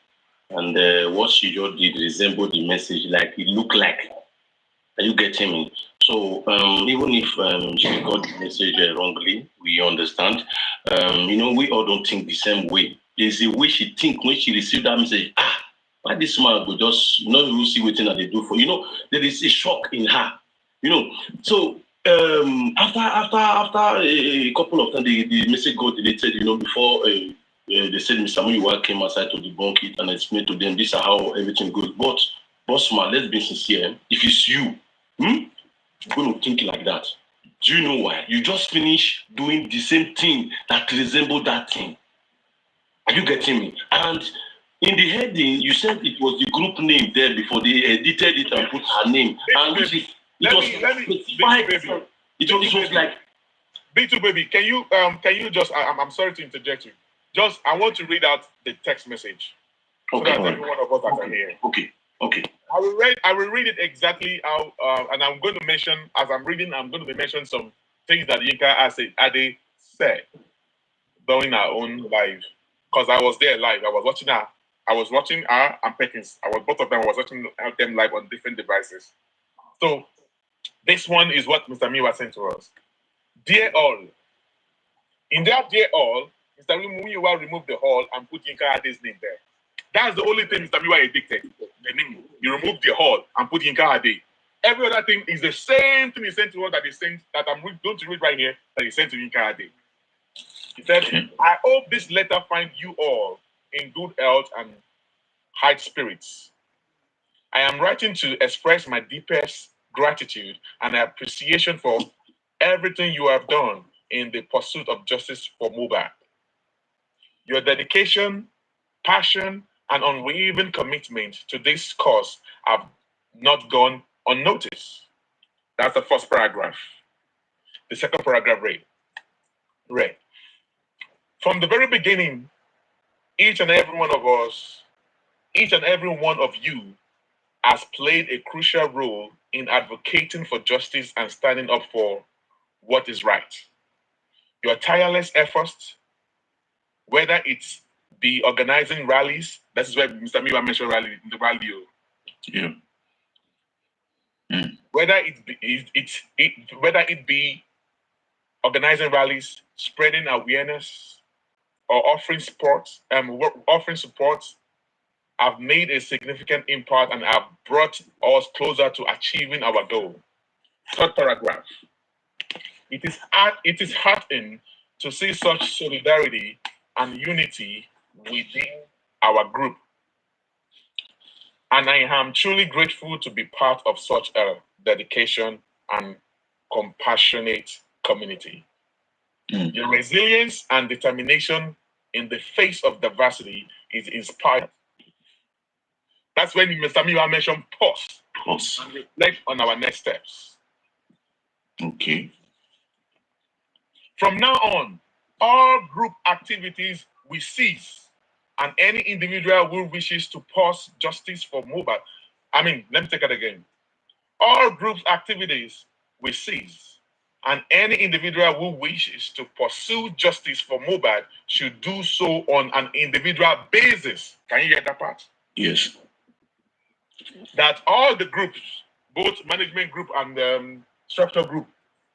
And what she just did resembled the message, like it looked like. Are you getting me? So even if she got the message wrongly, we understand. We all don't think the same way. There's a way she think when she received that message. Why this man would just not even see what they do for there is a shock in her. So after a couple of times, the message got deleted. Before. They said Mr. Muyiwa came outside to debunk it and explain to them this is how everything goes. But, bossman, let's be sincere. If it's you, you're going to think like that. Do you know why? You just finished doing the same thing that resembled that thing. Are you getting me? And in the heading, you said it was the group name there before they edited it and put her name. And it was like B2 baby. Can you just? I'm sorry to interject you. Just, I want to read out the text message. Okay. So that every one of us can hear. Okay. I will read it exactly how, and I'm going to mention, as I'm reading, I'm going to mention some things that Yinka Ade said during our own live. Because I was there live. I was watching her and Perkins. Both of them. I was watching them live on different devices. So, this one is what Mr. Miwa sent to us. Dear all. In that dear all, Mr. Muyiwa removed the hall and put Yinka Ade's name there. That's the only thing Mr. Muyiwa dictated. The name. You removed the hall and put Yinka Ade. Every other thing is the same thing he sent to us that I'm going to read right here that he sent to Yinka Ade. He said, I hope this letter finds you all in good health and high spirits. I am writing to express my deepest gratitude and appreciation for everything you have done in the pursuit of justice for MOHBAD. Your dedication, passion, and unwavering commitment to this cause have not gone unnoticed. That's the first paragraph. The second paragraph read. From the very beginning, each and every one of you has played a crucial role in advocating for justice and standing up for what is right. Your tireless efforts, whether it's be organizing rallies, that's where Mr. Miwa mentioned the rally. Yeah. Whether it be organizing rallies, spreading awareness, or offering support, have made a significant impact and have brought us closer to achieving our goal. Third paragraph. It is heartening to see such solidarity and unity within our group. And I am truly grateful to be part of such a dedication and compassionate community. Your resilience and determination in the face of diversity is inspired. That's when Mr. Miwa mentioned pause. And reflect on our next steps. Okay. From now on, all group activities will cease, and any individual who wishes to pause justice for MOHBAD. Let me take it again. All group activities will cease, and any individual who wishes to pursue justice for MOHBAD should do so on an individual basis. Can you get that part? Yes. that all the groups, both management group and structure group,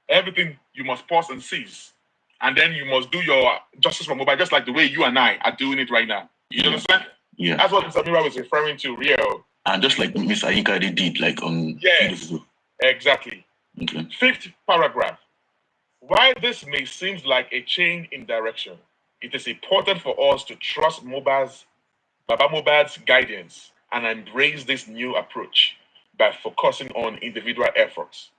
everything you must pause and cease. And then you must do your justice for mobile, just like the way you and I are doing it right now. You understand? Yeah. That's what Mr. Mira was referring to, real. And just like Mr. Ayinka did, like on... Yes, Okay. exactly. 5th paragraph. While this may seem like a change in direction, it is important for us to trust Baba MOHBAD's guidance and embrace this new approach by focusing on individual efforts.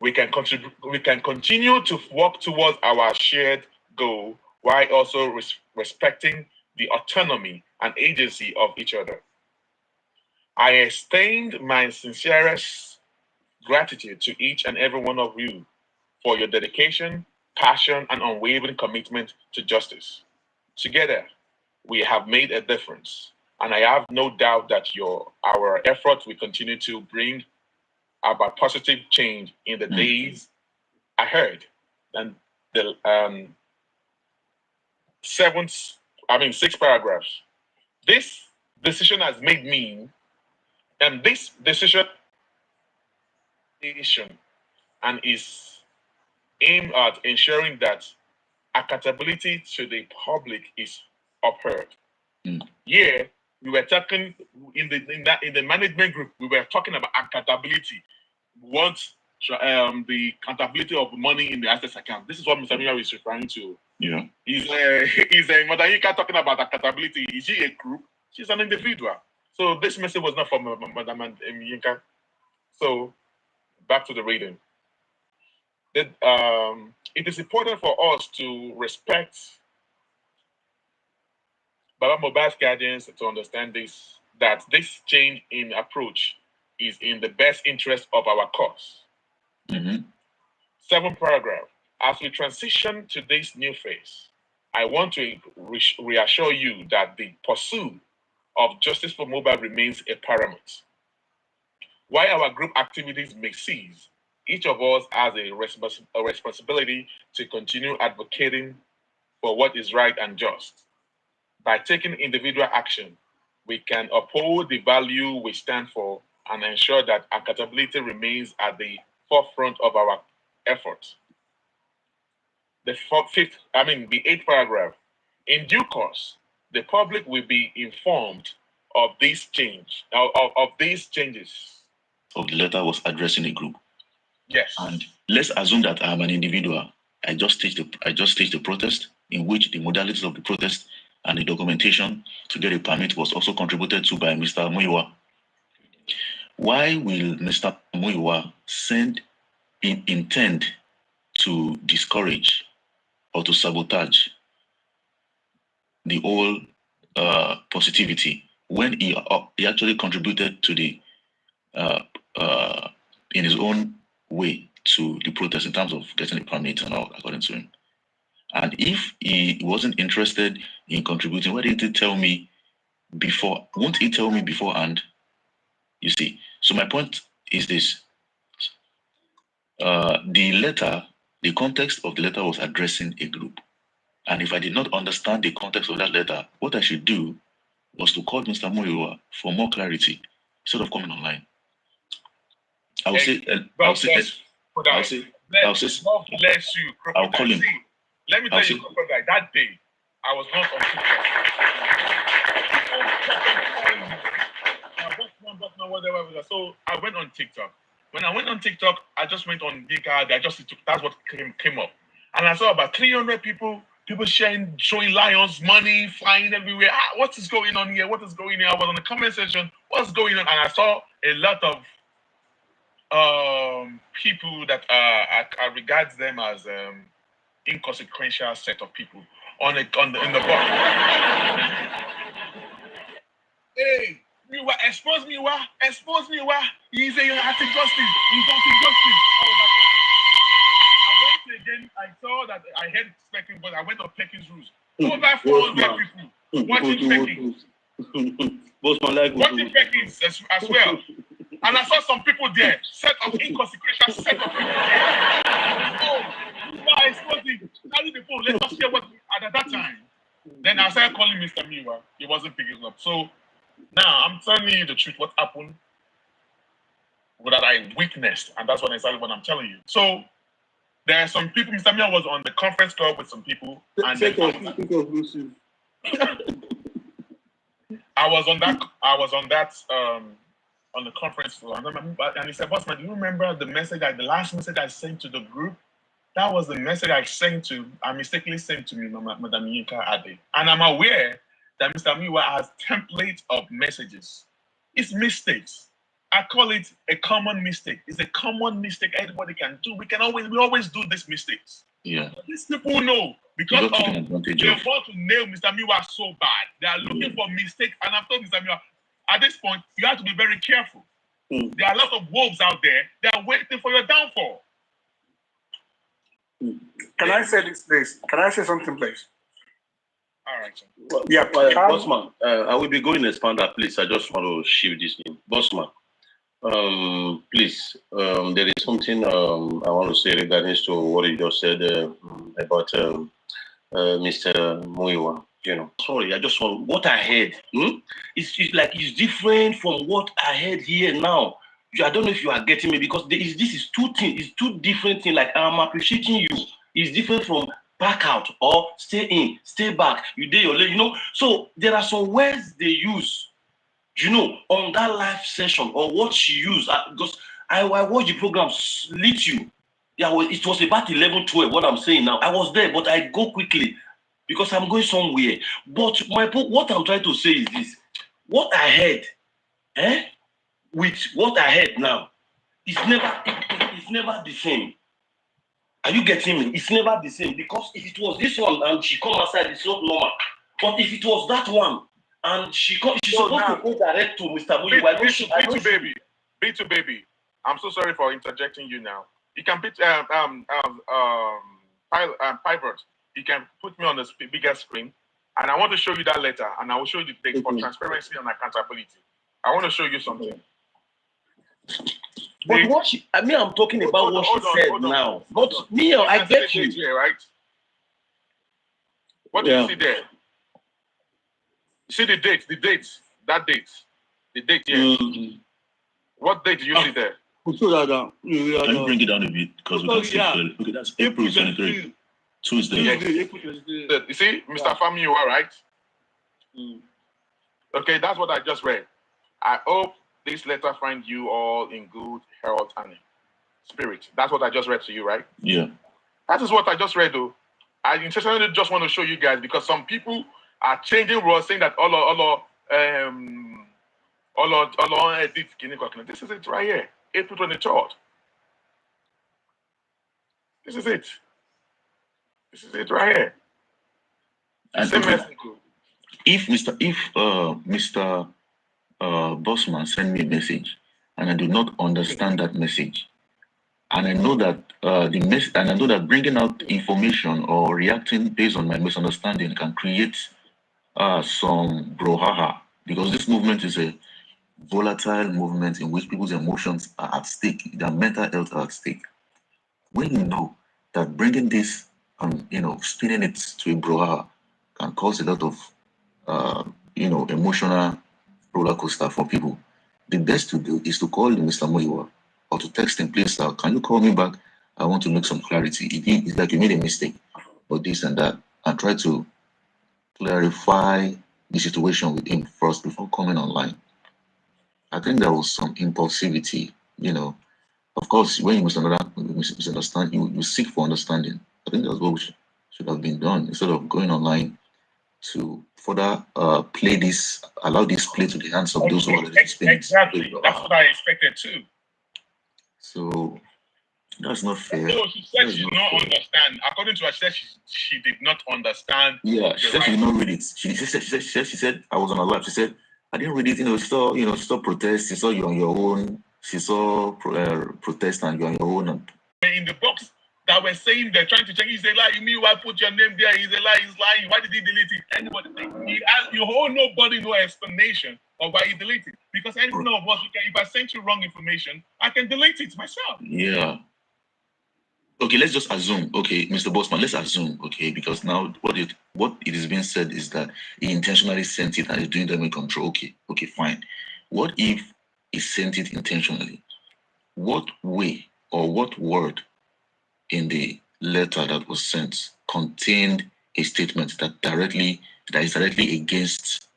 We can continue to work towards our shared goal while also respecting the autonomy and agency of each other. I extend my sincerest gratitude to each and every one of you for your dedication, passion, and unwavering commitment to justice. Together, we have made a difference, and I have no doubt that our efforts will continue to bring about positive change in the days ahead. And the 6 paragraphs. This decision has made me, and this decision and is aimed at ensuring that accountability to the public is upheld. Here, we were talking in the management group. We were talking about accountability. We want the accountability of money in the assets account. This is what Mr. Mira is referring to. Yeah. He's Madam Yinka talking about accountability. Is she a group? She's an individual. So this message was not from Madam Yinka. So back to the reading. It is important for us to respect Baba MOHBAD's guidance to understand that this change in approach is in the best interest of our cause. 7th paragraph. As we transition to this new phase, I want to reassure you that the pursuit of justice for MOHBAD remains a paramount. While our group activities may cease, each of us has a responsibility to continue advocating for what is right and just. By taking individual action, we can uphold the value we stand for and ensure that accountability remains at the forefront of our efforts. The 8th paragraph. In due course, the public will be informed of these changes. Of the letter was addressing a group. Yes. And let's assume that I'm an individual. I just staged the protest, in which the modalities of the protest and the documentation to get a permit was also contributed to by Mr. Muyiwa. Why will Mr. Muyiwa intend to discourage or to sabotage the whole positivity when he actually contributed to the in his own way to the protest in terms of getting a permit and all, according to him? And if he wasn't interested in contributing, why didn't he tell me before? Won't he tell me beforehand? You see. So my point is this. The context of the letter was addressing a group. And if I did not understand the context of that letter, what I should do was to call Mr. Muyiwa for more clarity instead of coming online. I'll call him. Let me tell you, that day, I was not on TikTok. So I went on TikTok. When I went on TikTok, I just went on Yinka. That's what came up. And I saw about 300 people showing lions, money, flying everywhere. What is going on here? What is going on? I was on the comment section. What's going on? And I saw a lot of people that I regard them as inconsequential set of people in the box. Hey, expose me, wa. He's anti-justice. He's anti-justice. I went again. I saw that I had Pekins, but I went on Pekins rules. Over 400 people watching Pekins. Watching Pekins as well. And I saw some people there, set of inconsequential set of people. I exposed him. Carry the phone. Let us hear what at that time. Then I started calling Mr. Miwa. He wasn't picking up. So now I'm telling you the truth. What happened that I witnessed, and that's exactly what I'm telling you. So there are some people. Mr. Mia was on the conference call with some people, and I was on that on the conference floor, and he said, "Bossman, do you remember the last message I sent to the group? That was the message I mistakenly sent to me, Madam Yinka Ade. And I'm aware that Mr. Miwa has template of messages. It's mistakes. I call it a common mistake. It's a common mistake everybody can do. We always do these mistakes. Yeah. These people know because they want to nail Mr. Miwa so bad. They are looking for mistakes. And I've told Mr. Miwa, at this point, you have to be very careful. There are a lot of wolves out there that are waiting for your downfall. Can I say this, please? Can I say something, please? All right. Well, yeah, Bossman, I will be going to expand that, please. I just want to shift this in. Bossman, please, there is something I want to say regarding to what you just said about Mr. Muiwa. You know, sorry, I just want what I heard. It's different from what I heard here now. I don't know if you are getting me because this is two things. It's two different things. Like I'm appreciating you. It's different from back out or stay in, stay back. You do your, you know. So there are some words they use, you know, on that live session or what she used. Because I watched the program lit you. Yeah, it was about 11:12. What I'm saying now, I was there, but I go quickly because I'm going somewhere. But what I'm trying to say is this: what I heard, with what I heard now, it's never the same. Are you getting me? It's never the same because if it was this one and she come outside, it's not normal. But if it was that one and she's supposed to go direct to Mr. Muyiwa. B2 baby, I'm so sorry for interjecting you now. You can put pivot. You can put me on the bigger screen, and I want to show you that letter, and I will show you the date for transparency and accountability. I want to show you something. But I'm talking about what she said now. Not me, I get you. Here, right? What do you see there? You see the date, that date. The date here. What date do you see there? Can you bring it down a bit? Because we can see clearly. Okay, that's April 23. Tuesday. You see, Mr. Fami, you are right? Okay, that's what I just read. I hope this letter finds you all in good health and spirit. That's what I just read to you, right? Yeah. That is what I just read, though. I intentionally just want to show you guys because some people are changing rules, saying that this is it right here, April 23rd. This is it. This is it right here. And if Mr. Bossman send me a message and I do not understand that message, and I know that I know that bringing out information or reacting based on my misunderstanding can create some brouhaha, because this movement is a volatile movement in which people's emotions are at stake, their mental health are at stake. When you know that bringing this spinning it to a brouhaha can cause a lot of emotional roller coaster for people, the best to do is to call Mr. Muyiwa or to text him, please, sir, can you call me back? I want to make some clarity. It's like you made a mistake or this and that, and try to clarify the situation with him first before coming online. I think there was some impulsivity, Of course, when you misunderstand, you seek for understanding. I think that's what should have been done instead of going online to further allow this play to the hands of those who are experiencing. Exactly. That's what I expected too. So that's not fair. No, she said she did not understand. According to her, she said she did not understand. Yeah, she said she did not read it. She said I was on a live. She said I didn't read it. She saw protests. She saw you on your own. She saw protest and you're on your own. In the box that were saying they're trying to check, he's a lie. You mean why put your name there? He's a lie. He's lying. Why did he delete it? Anybody? You hold nobody no explanation of why he deleted it. Because any one of us, if I sent you wrong information, I can delete it myself. Yeah. Okay, let's just assume. Okay, Mr. Bossman, let's assume. Okay, because now what it is being said is that he intentionally sent it and is doing damage control. Okay, fine. What if he sent it intentionally what way or what word in the letter that was sent contained a statement that is directly against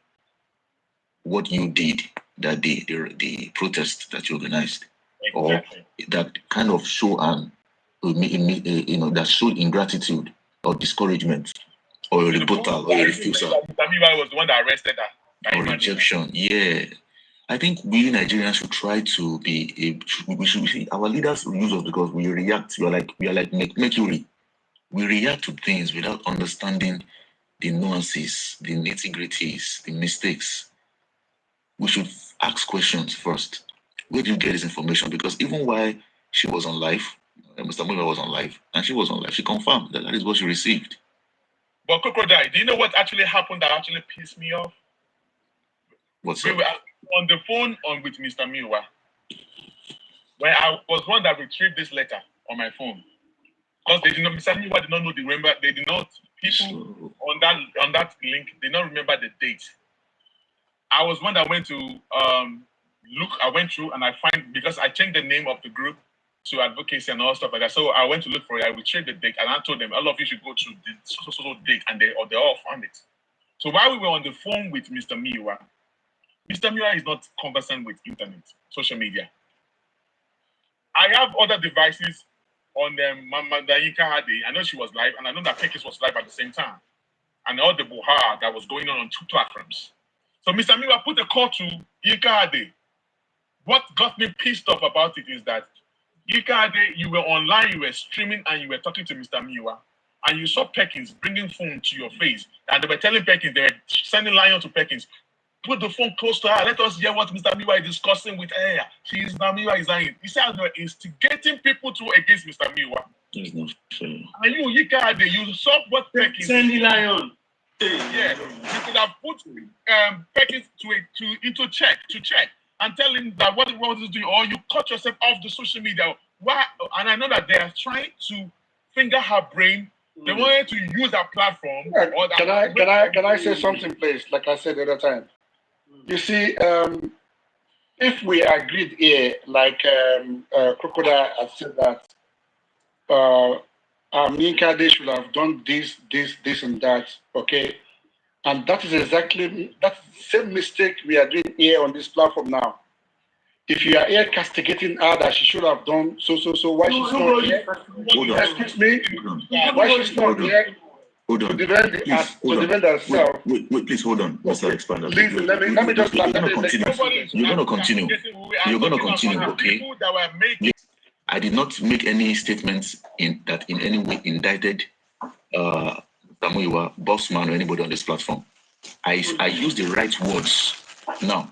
what you did that day, the protest that you organized, exactly. Or that kind of show that showed ingratitude or discouragement or a rebuttal or a refusal. Tamiwa was the one that arrested her. Or rejection. Yeah. I think we Nigerians should try to be our leaders use us because we react. We are like mercury. We react to things without understanding the nuances, the nitty-gritties, the mistakes. We should ask questions first. Where do you get this information? Because even while she was on live, Mr. Muiwa was on live, and she was on live, she confirmed that is what she received. But Crocodile, do you know what actually happened that actually pissed me off? What's we were on the phone with Mr. Muiwa, when I was one that retrieved this letter on my phone. Because Mr. Muiwa did not know people on that link did not remember the date. I was one that went to look. I went through and I find, because I changed the name of the group to advocacy and all stuff like that. So I went to look for it. I retrieved the date and I told them, all of you should go to the so date, and they all found it. So while we were on the phone with Mr. Muiwa is not conversant with internet, social media. I have other devices on Mama Yinka Hadi. I know she was live, and I know that Pekis was live at the same time. And all the buha that was going on 2 platforms. So Mr. Muiwa put a call to Yinka Hadi. What got me pissed off about it is that Yinka Hadi, you were online, you were streaming, and you were talking to Mr. Muiwa, and you saw Perkins bringing phone to your face, and they were telling Perkins, they were sending lion to Perkins. Put the phone close to her. Let us hear what Mr. Muiwa is discussing with her. Muiwa is lying. He said they were instigating people against Mr. Muiwa. It's not fair. And you can't. You saw what Perkins. Sending lion. Yeah, you could have put Perkins to check and tell him that what the world is doing, or you cut yourself off the social media. Why? And I know that they are trying to finger her brain. They wanted to use her platform. Can I say something, please? Like I said the other time. You see, if we agreed here, like Crocodile has said that Yinka, they should have done this, and that, okay? And that is exactly that's the same mistake we are doing here on this platform now. If you are here castigating her that she should have done so, why she's not here? Excuse me? Why she's not here? Hold on. To defend herself. Wait, please hold on. Mr. Expander. Please, let me just You're going to continue, okay? I did not make any statements that in any way indicted Muiwa, Bossman, or anybody on this platform. I used the right words. Now,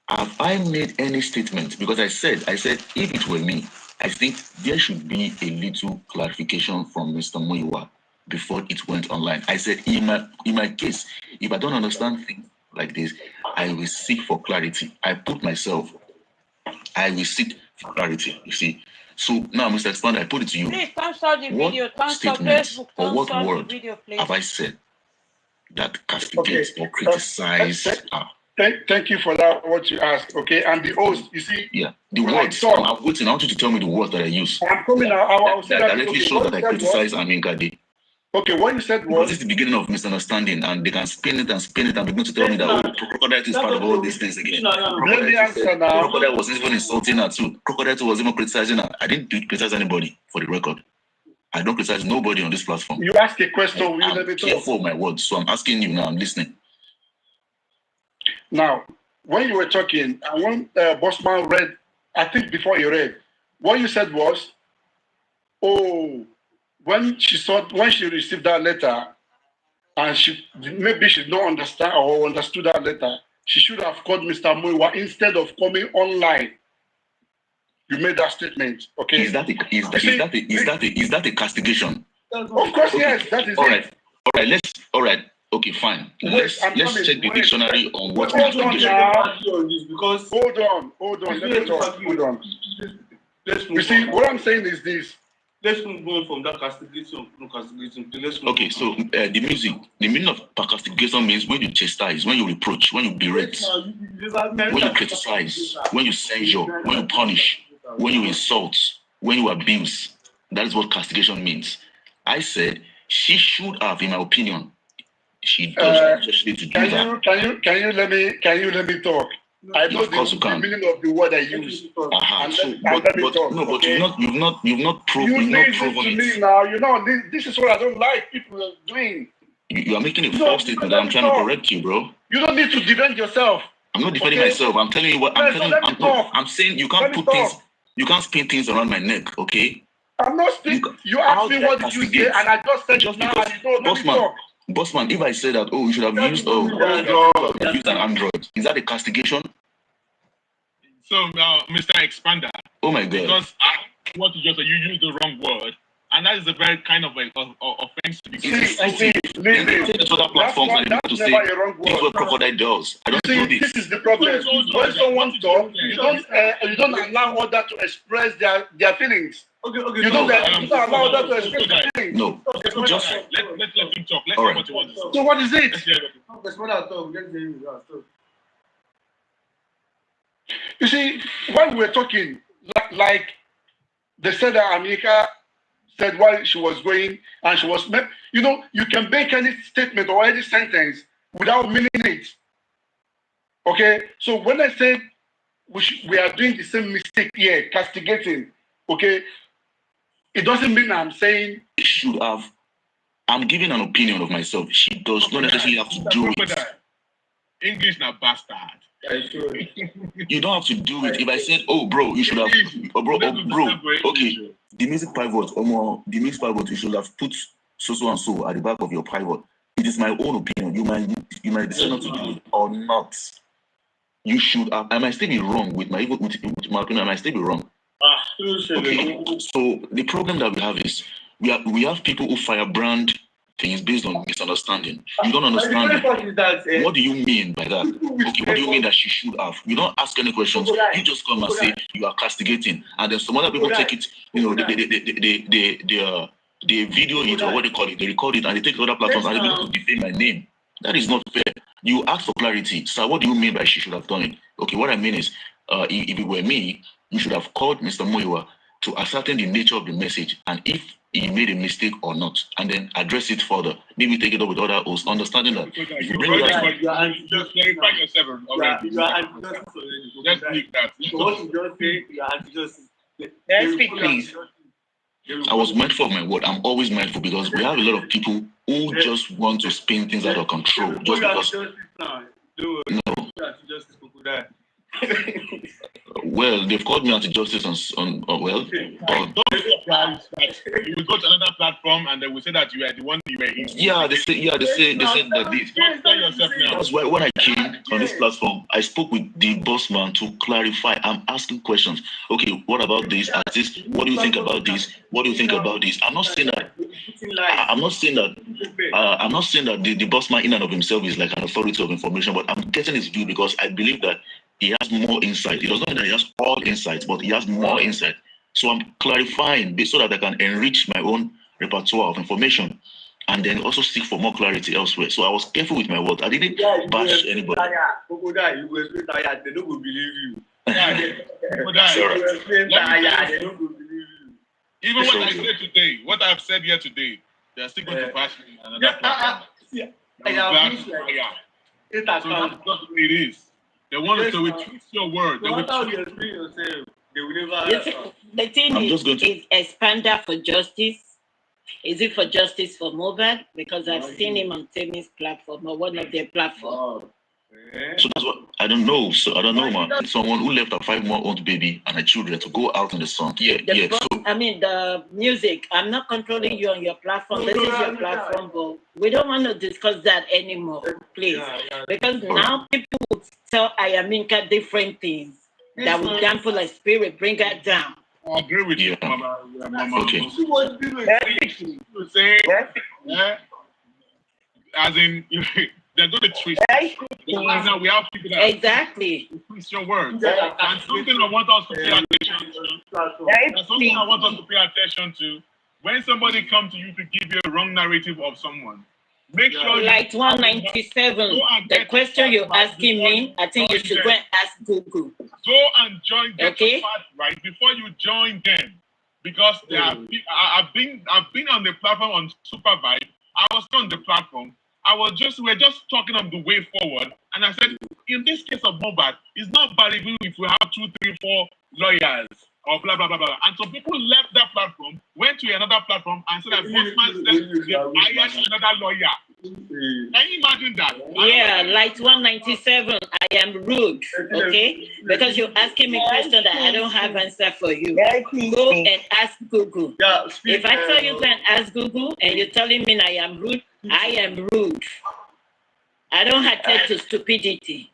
have I made any statement? Because I said, if it were me, I think there should be a little clarification from Mr. Muiwa before it went online. I said, in my case, if I don't understand things like this, I will seek for clarity. I will seek for clarity, you see. So now, Mr. Expander, I put it to you. Please cancel the video, cancel Facebook, or what cancel word the video, please. have I said that castigates or criticize? Thank you for that, what you asked, okay? And the host, you see. Yeah, the words. I'm waiting. I want you to tell me the words that I use. I'm coming now. I'll say that directly show that I criticize Aminka Day. Okay, what you said was... Because it's the beginning of misunderstanding, and they can spin it and begin to tell me that, Crocodile is part of all these things again. Let me answer now. Crocodile was even insulting her too. Crocodile was even criticizing her. I didn't criticize anybody, for the record. I don't criticize nobody on this platform. You ask a question, will you let me talk? I'm careful of my words, so I'm asking you now, I'm listening. Now, when you were talking, and when Bossman read, I think before he read, what you said was, when she received that letter, and maybe she did not understand or understood that letter, she should have called Mr. Muiwa instead of coming online. You made that statement, okay? Is that a castigation? Of course, okay. Yes, that is it. All right. Okay, fine. Let's check the dictionary on what castigation is. Because hold on. Let me talk. Hold on. You see, what I'm saying is this. Let's move on from that castigation. Okay, so the meaning of castigation means when you chastise, when you reproach, when you berate, when you criticize, when you censure, when you punish. when you insult, when you abuse. That is what castigation means. I said she should have, in my opinion, she does actually to do that. Can you let me talk? I know the meaning of the word I use. You've not proven it. Now, this is what I don't like people are doing. You are making a false statement that I'm trying to correct you, bro. You don't need to defend yourself. I'm not defending myself. I'm telling you what I'm saying. You can't put things. You can't spin things around my neck, okay? I'm not speaking. You asked me what did you say, and I just said just now. Because, Bossman, if I say that, you should have used an Android, is that a castigation? So, Mr. Expander. Oh my God. Because what you just said, you used the wrong word. And that is a very kind of offense to be There's other platforms and you to say these were crocodile doors. I don't do this. This is the problem. When someone talks, you don't allow others to express their feelings. Okay. You don't allow others to express their feelings. No. Just let him talk. Let's hear what you want to say. So what is it? You see, when we were talking, like they said that America said while she was going, and she was, you can make any statement or any sentence without meaning it. Okay, so when I said we are doing the same mistake here, castigating, okay, it doesn't mean I'm saying she should have. I'm giving an opinion of myself. She does not necessarily have to do it. English na bastard. You don't have to do it. If I said, bro, you should have, bro, okay. The music pivot, you should have put so and so at the back of your pivot. It is my own opinion. You might decide not to do it or not. You should have. I might still be wrong with my opinion. I might still be wrong. Okay. So the problem that we have is we have people who firebrand things based on misunderstanding. You don't understand it. What do you mean by that? Okay, what do you mean that she should have? You don't ask any questions. You just come and say you are castigating, and then some other people take it. They video it or what they call it. They record it and they take it to other platforms and they begin to defame my name. That is not fair. You ask for clarity. So what do you mean by she should have done it? Okay, what I mean is, if it were me, you should have called Mr. Muyiwa to ascertain the nature of the message and if he made a mistake or not, and then address it further. Maybe take it up with other hosts, understanding that if you bring it up, just clarify yourself already. Just leave that. What you just say, you are anti-justice. Let's speak, please. I was mindful of my word. I'm always mindful because we have a lot of people who just want to spin things out of control. Just because. No. Well, they've called me anti-justice on but don't be surprised that you will go to another platform and they will say that you are the one you were in. They said that this. Don't tell yourself now. That's why when I came on this platform, I spoke with the boss man to clarify. I'm asking questions. Okay, what about this? What do you think about this? What do you think about this? I'm not saying that. I'm not saying that the boss man in and of himself is like an authority of information, but I'm getting his view because I believe that he has more insight. It does not mean that he has all insights, but he has more insight. So I'm clarifying so that I can enrich my own repertoire of information and then also seek for more clarity elsewhere. So I was careful with my words. I didn't bash anybody. They don't believe you. Even what I've said here today, they're still going to bash me on another platform. So that's what it is. They want us to twist your word. They will yourself. They will never. The thing is Expander for justice. Is it for justice for MOHBAD? Because I've seen him on Temi's platform or one of their platforms. So that's what I don't know. So I don't know, man. Someone who left a 5-month-old baby and her children to go out in the sun. The music. I'm not controlling you on your platform. This is your platform, but we don't want to discuss that anymore, please. Because now people will tell Ayaminka different things that will dampen her spirit, bring her down. I agree with you, Mama. Okay. As in, they're going to twist. Now we have people that exactly twist your words. And something I want us to pay attention to. When somebody comes to you to give you a wrong narrative of someone, Make sure Light 197. The question you're asking me, I think you should go and ask Google. Go and join them right before you join them, because I've been on the platform on Supervise. I was on the platform. We're just talking on the way forward, and I said, in this case of MOHBAD, it's not bad even if we have 2, 3, 4 lawyers or blah blah blah blah. And so people left that platform, went to another platform, and said that Bossman said they hired another lawyer. Can you imagine that? Yeah, Light 197. I am rude, okay? Because you're asking me questions that I don't have answer for you. Go and ask Google. If I tell you to ask Google and you're telling me I am rude, I am rude. I don't attend to stupidity.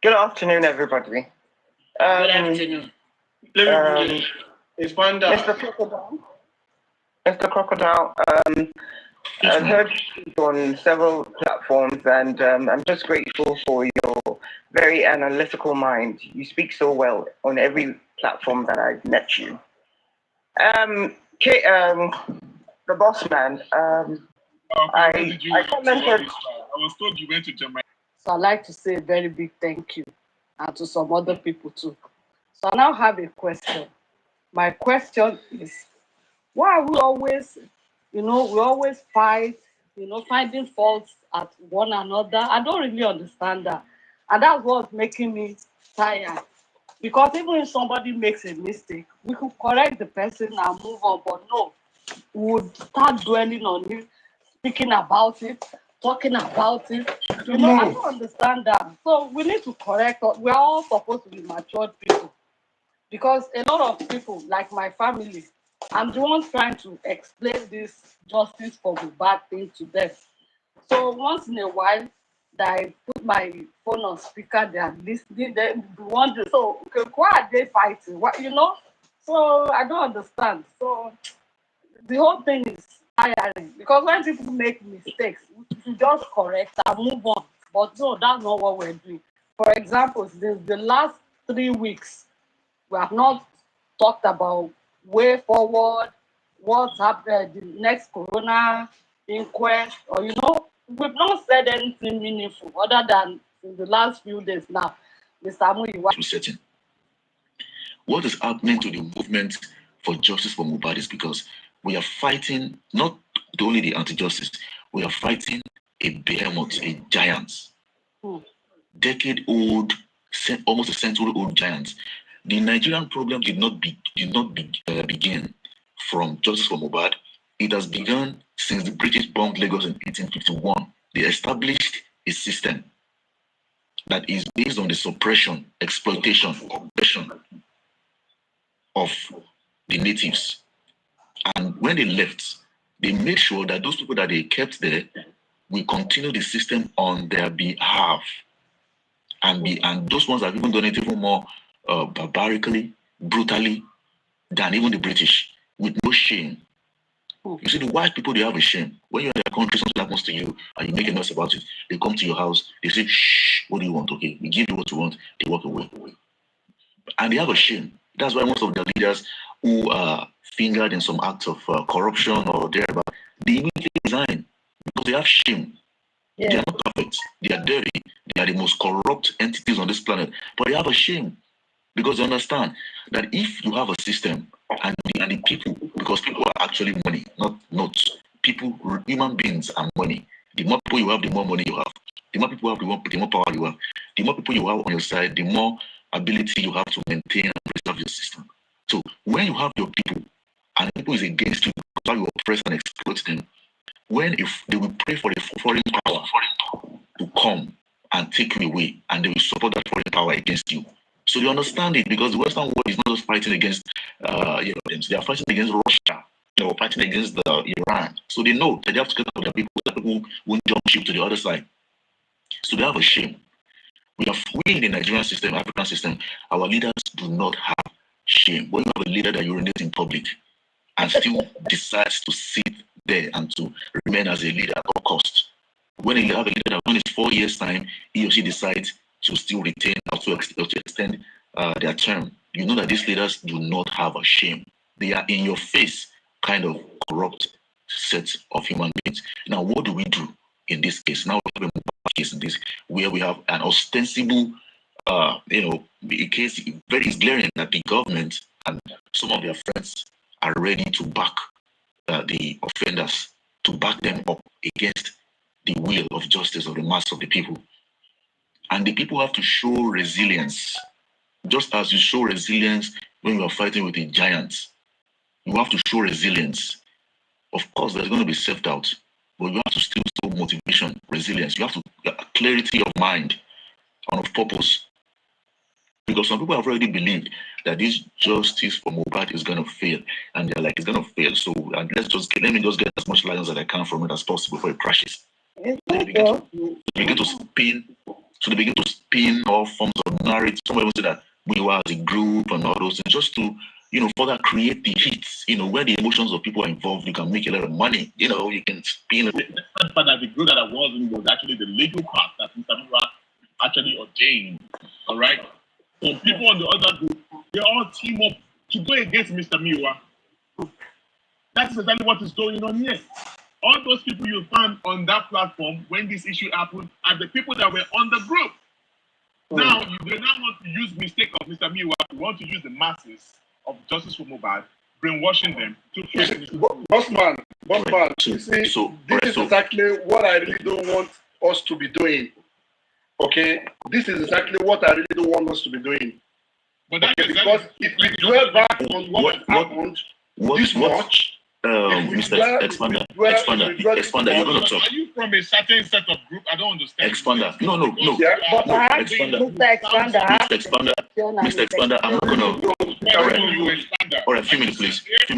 Good afternoon, everybody. Good afternoon. Mr. Crocodile, I've heard you on several platforms, and I'm just grateful for your very analytical mind. You speak so well on every platform that I've met you. The boss man, I commented. I was told you went to Jamaica. So I'd like to say a very big thank you, and to some other people too. So I now have a question. My question is, why are we always, we always fight, finding faults at one another? I don't really understand that. And that's what's making me tired. Because even if somebody makes a mistake, we could correct the person and move on. But no, we would start dwelling on it, speaking about it, talking about it. I don't understand that. So we need to correct. We're all supposed to be matured people. Because a lot of people, like my family, I'm the one trying to explain this justice for the bad thing to them. So once in a while, I put my phone on speaker, they are listening, they wonder, so okay, why are they fighting? What, So I don't understand. So the whole thing is tiring, because when people make mistakes, we just correct and move on. But no, that's not what we're doing. For example, since the last 3 weeks, we have not talked about way forward, what's happened, the next corona inquest, or we've not said anything meaningful other than in the last few days now. Mr. Muyiwa. What is happening to the movement for justice for MOHBAD is because we are fighting not only the anti-justice, we are fighting a behemoth, a giant, decade-old, almost a century-old giant. The Nigerian problem did not begin from justice for MOHBAD. It has begun since the British bombed Lagos in 1851. They established a system that is based on the suppression, exploitation, oppression of the natives. And when they left, they made sure that those people that they kept there will continue the system on their behalf. And those ones have even done it even more barbarically, brutally than even the British, with no shame. You see, the white people, they have a shame. When you're in their country, something happens to you, and you make a mess about it, they come to your house, they say, shh, what do you want? Okay, we give you what you want, they walk away. And they have a shame. That's why most of the leaders who are fingered in some acts of corruption or thereabout, they immediately resign because they have shame. Yeah. They are not perfect. They are dirty. They are the most corrupt entities on this planet. But they have a shame because they understand that if you have a system and the people, because people are actually money, not notes. People, human beings are money. The more people you have, the more money you have. The more people you have, the more power you have. The more people you have on your side, the more ability you have to maintain and preserve your system. So when you have your people and people is against you, because you oppress and exploit them, if they will pray for the foreign power to come and take you away, and they will support that foreign power against you. So they understand it, because the Western world is not just fighting against they are fighting against Russia, they are fighting against Iran. So they know that they have to get out their people, so that people won't jump ship to the other side. So they have a shame. We in the Nigerian system, African system, our leaders do not have shame. When you have a leader that urinates in public and still decides to sit there and to remain as a leader at all cost. When you have a leader that when it's 4 years' time, he or she decides to still retain or to extend their term, you know that these leaders do not have a shame. They are in your face kind of corrupt set of human beings. Now, what do we do in this case? Now we have a case in this where we have an ostensible, a case very glaring that the government and some of their friends are ready to back the offenders, to back them up against the will of justice of the mass of the people. And the people have to show resilience, just as you show resilience when you are fighting with a giant. You have to show resilience. Of course, there's going to be self-doubt, but you have to still show motivation, resilience. You have to clarity of mind and of purpose. Because some people have already believed that this justice for MOHBAD is going to fail, and they're like, it's going to fail. So let me just get as much lions as I can from it as possible before it crashes. They begin to spin all forms of narrative. Some people say that we were as a group and all those things, just to further create the hits. Where the emotions of people are involved, you can make a lot of money. You can spin it. The part that the group that I was in was actually the legal part that Mr. Miwa actually ordained. All right. So people on the other group, they all team up to go against Mr. Miwa. That's exactly what is going on here. All those people you found on that platform when this issue happened are the people that were on the group. Now, they now want to use mistake of Mr. Miwa, you want to use the masses of Justice for MOHBAD, brainwashing them to Bossman, you see, this is exactly what I really don't want us to be doing. Okay? This is exactly what I really don't want us to be doing. But because if we dwell back on what happened this much, Mr. Expander, you're going to talk. Are you from a certain set of group? I don't understand. Expander, no. Yeah, but Mr. Expander, I'm not going to. All right, few minutes, please. Few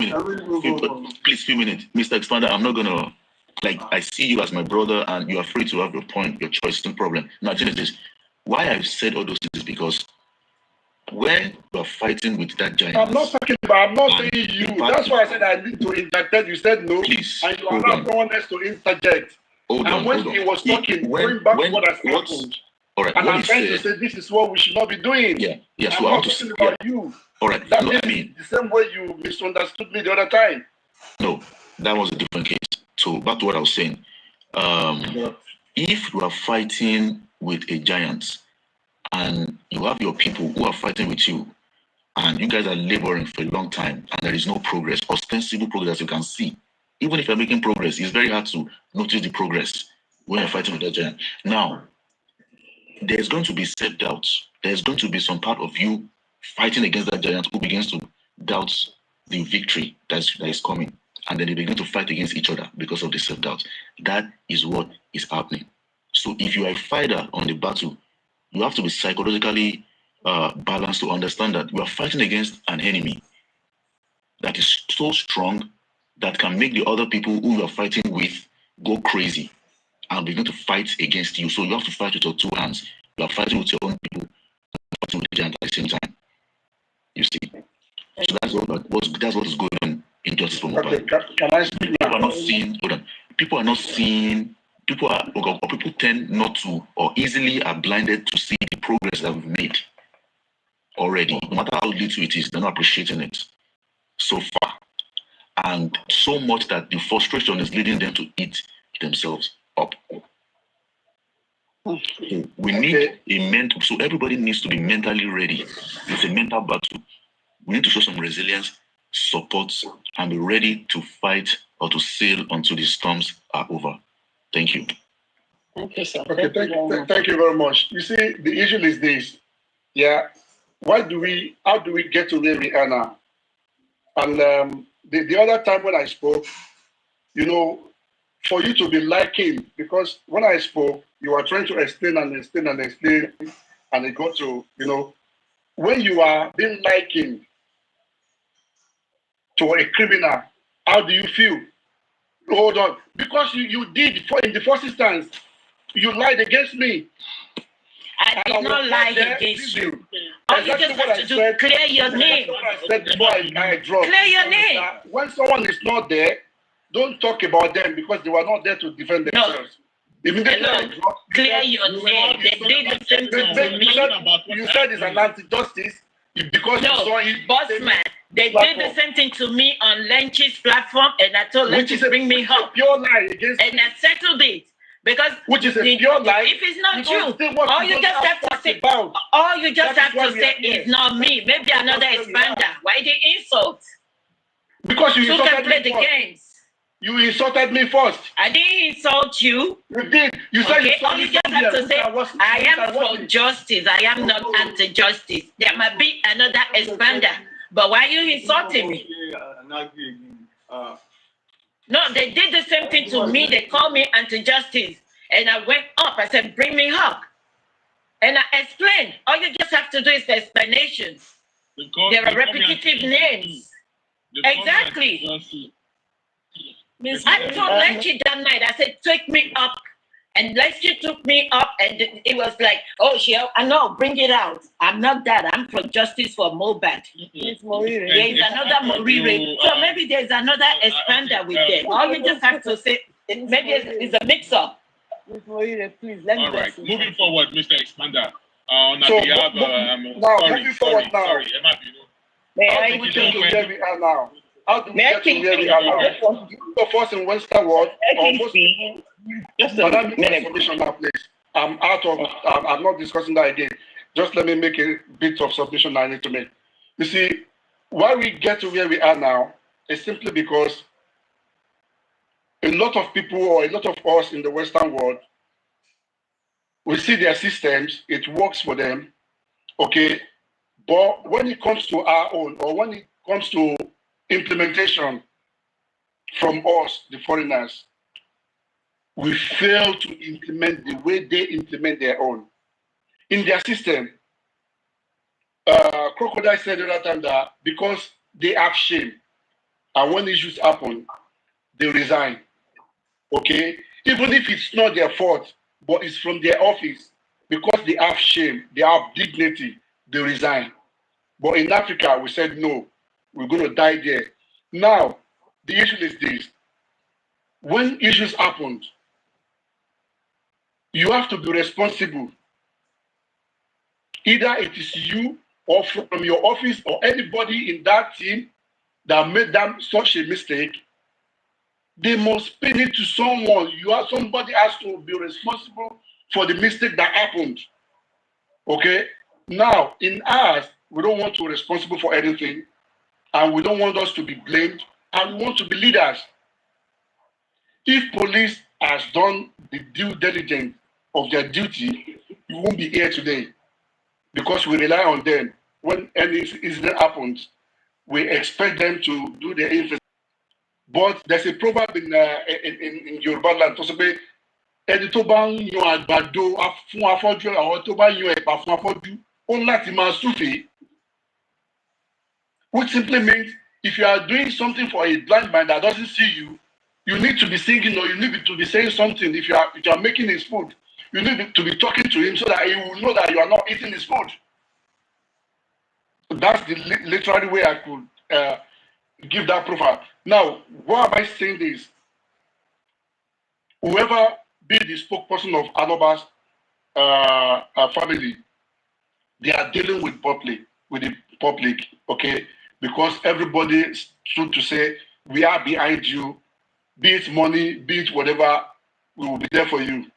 minutes. Mr. Expander, I'm not going to. I see you as my brother, and you are free to have your point, your choice, no problem. Now, this. Why I've said all those things is because when you are fighting with that giant, I'm not saying you. That's why I said I need to interject. You said no, please, and you allow no one else to interject. When he was talking, going back to what has happened, all right, and I'm trying to say this is what we should not be doing. Yeah. So I'm not talking about you. All right, that means the same way you misunderstood me the other time. No, that was a different case. So back to what I was saying. If you are fighting with a giant, and you have your people who are fighting with you, and you guys are laboring for a long time, and there is no progress, ostensible progress you can see. Even if you're making progress, it's very hard to notice the progress when you're fighting with that giant. Now, there's going to be self-doubt. There's going to be some part of you fighting against that giant who begins to doubt the victory that is coming. And then they begin to fight against each other because of the self-doubt. That is what is happening. So if you are a fighter on the battle, you have to be psychologically balanced to understand that you are fighting against an enemy that is so strong that can make the other people who you are fighting with go crazy and begin to fight against you. So you have to fight with your two hands. You are fighting with your own people and fighting with the giant at the same time. You see? So that's what is going on in Justice for MOHBAD. Okay, can I speak now? People tend not to, or easily are blinded to see the progress that we've made already. No matter how little it is, they're not appreciating it so far. And so much that the frustration is leading them to eat themselves up. We need so everybody needs to be mentally ready. It's a mental battle. We need to show some resilience, support, and be ready to fight or to sail until the storms are over. Thank you. Thank you, sir. Okay, thank you very much. You see, the issue is this. Yeah, how do we get to where we are now? And the other time when I spoke, for you to be liking, because when I spoke, you were trying to explain, and it got to, when you are being likened to a criminal, how do you feel? Hold on, because you did in the first instance, you lied against me. I did not lie against you. All you just have to do, clear your name. I said before I dropped. Clear your name. When someone is not there, don't talk about them because they were not there to defend themselves. Immediately clear your name. They did the same thing to me. You said it's an anti-justice. Because you saw it. Bossman, they did the same thing to me on Lench's platform, and I told Lench to bring me up. Pure lie against and I settled it. Because which is a pure lie. If it's not true, all you just have to say, it's not me. Maybe another expander. Why the insult? Because you can play the games. You insulted me first. I didn't insult you. You did. You said you all you just have to say, I am for justice. I am not anti-justice. There might be another expander. But why are you insulting me? No, they did the same thing to me. They called me anti-justice. And I went up. I said, bring me up. And I explained. All you just have to do is the explanations. There are repetitive names. Exactly. I told Lechi that night, I said, take me up. And Lechi took me up, and it was like, oh, I know, bring it out. I'm not that. I'm for justice for MOHBAD. There is another Morire. So maybe there's another expander with them. All you just have to say, maybe it's a mix-up. Please, let me. All right, moving forward, Mr. Expander. On so, behalf, sorry, Emma, how do we get to where we are now? How do we get to where we are now? Of us in Western world, almost people. Just a minute. Submission now, please. I'm not discussing that again. Just let me make a bit of submission I need to make. You see, why we get to where we are now is simply because a lot of people or a lot of us in the Western world, we see their systems, it works for them, okay? But when it comes to our own, or when it comes to implementation from us, the foreigners, we fail to implement the way they implement their own. In their system, Crocodile said the other time that because they have shame, and when issues happen, they resign, okay? Even if it's not their fault, but it's from their office, because they have shame, they have dignity, they resign. But in Africa, we said, no, we're going to die there. Now, the issue is this. When issues happen, you have to be responsible. Either it is you or from your office or anybody in that team that made them such a mistake. They must pay it to someone. Somebody has to be responsible for the mistake that happened. Okay? Now, in us, we don't want to be responsible for anything, and we don't want us to be blamed, and we want to be leaders. If police has done the due diligence of their duty, you won't be here today, because we rely on them. When any incident happens, we expect them to do their investigation. But there's a proverb in Yoruba land to say, ẹni tó bá ń yan àgbàdo fún afọ́jú àwọn tó bá yan ẹ̀pà fún afọ́jú ó ń láti máa súfèé. Which simply means if you are doing something for a blind man that doesn't see you, you need to be singing or you need to be saying something. If you are making his food, you need to be talking to him so that he will know that you are not eating his food. That's the literary way I could give that profile. Now, why am I saying this? Whoever be the spokesperson of ALOBA's family, they are dealing with the public, okay? Because everybody stood to say, we are behind you, be it money, be it whatever, we will be there for you,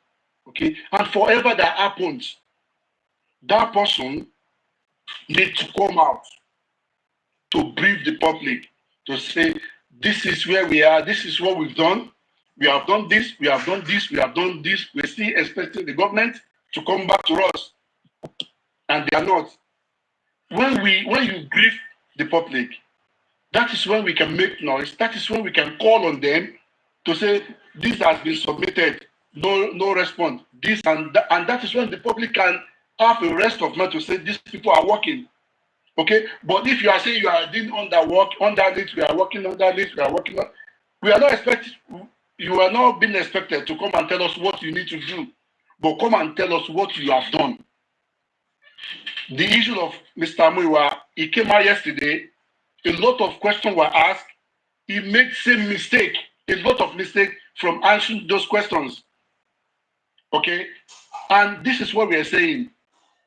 okay? And forever that happens, that person needs to come out to brief the public, to say, this is where we are, this is what we've done, we have done this, we have done this, we have done this, we're still expecting the government to come back to us, and they are not. When you brief the public, that is when we can make noise, that is when we can call on them to say, this has been submitted, no response, this and that is when the public can have a rest of mind to say, these people are working. Okay, but if you are saying you are doing under this, we are working under this, we are working on, we are not expected, you are not being expected to come and tell us what you need to do, but come and tell us what you have done. The issue of Mr. Muiwa, he came out yesterday, a lot of questions were asked, he made same mistake, a lot of mistake from answering those questions. Okay, and this is what we are saying.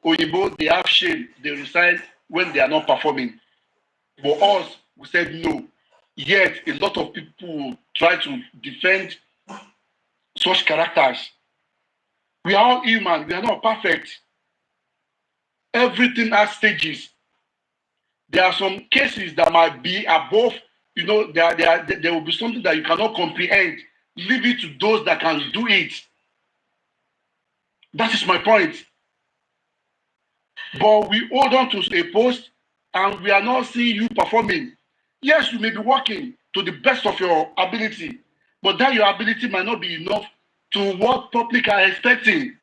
Oyibo, they have shame, they resign. when they are not performing. But us, we said no. Yet a lot of people try to defend such characters. We are all human. We are not perfect. Everything has stages. There are some cases that might be above, you know, there will be something that you cannot comprehend. Leave it to those that can do it. That is my point. But we hold on to a post and we are not seeing you performing. Yes, you may be working to the best of your ability, but that your ability might not be enough to what public are expecting.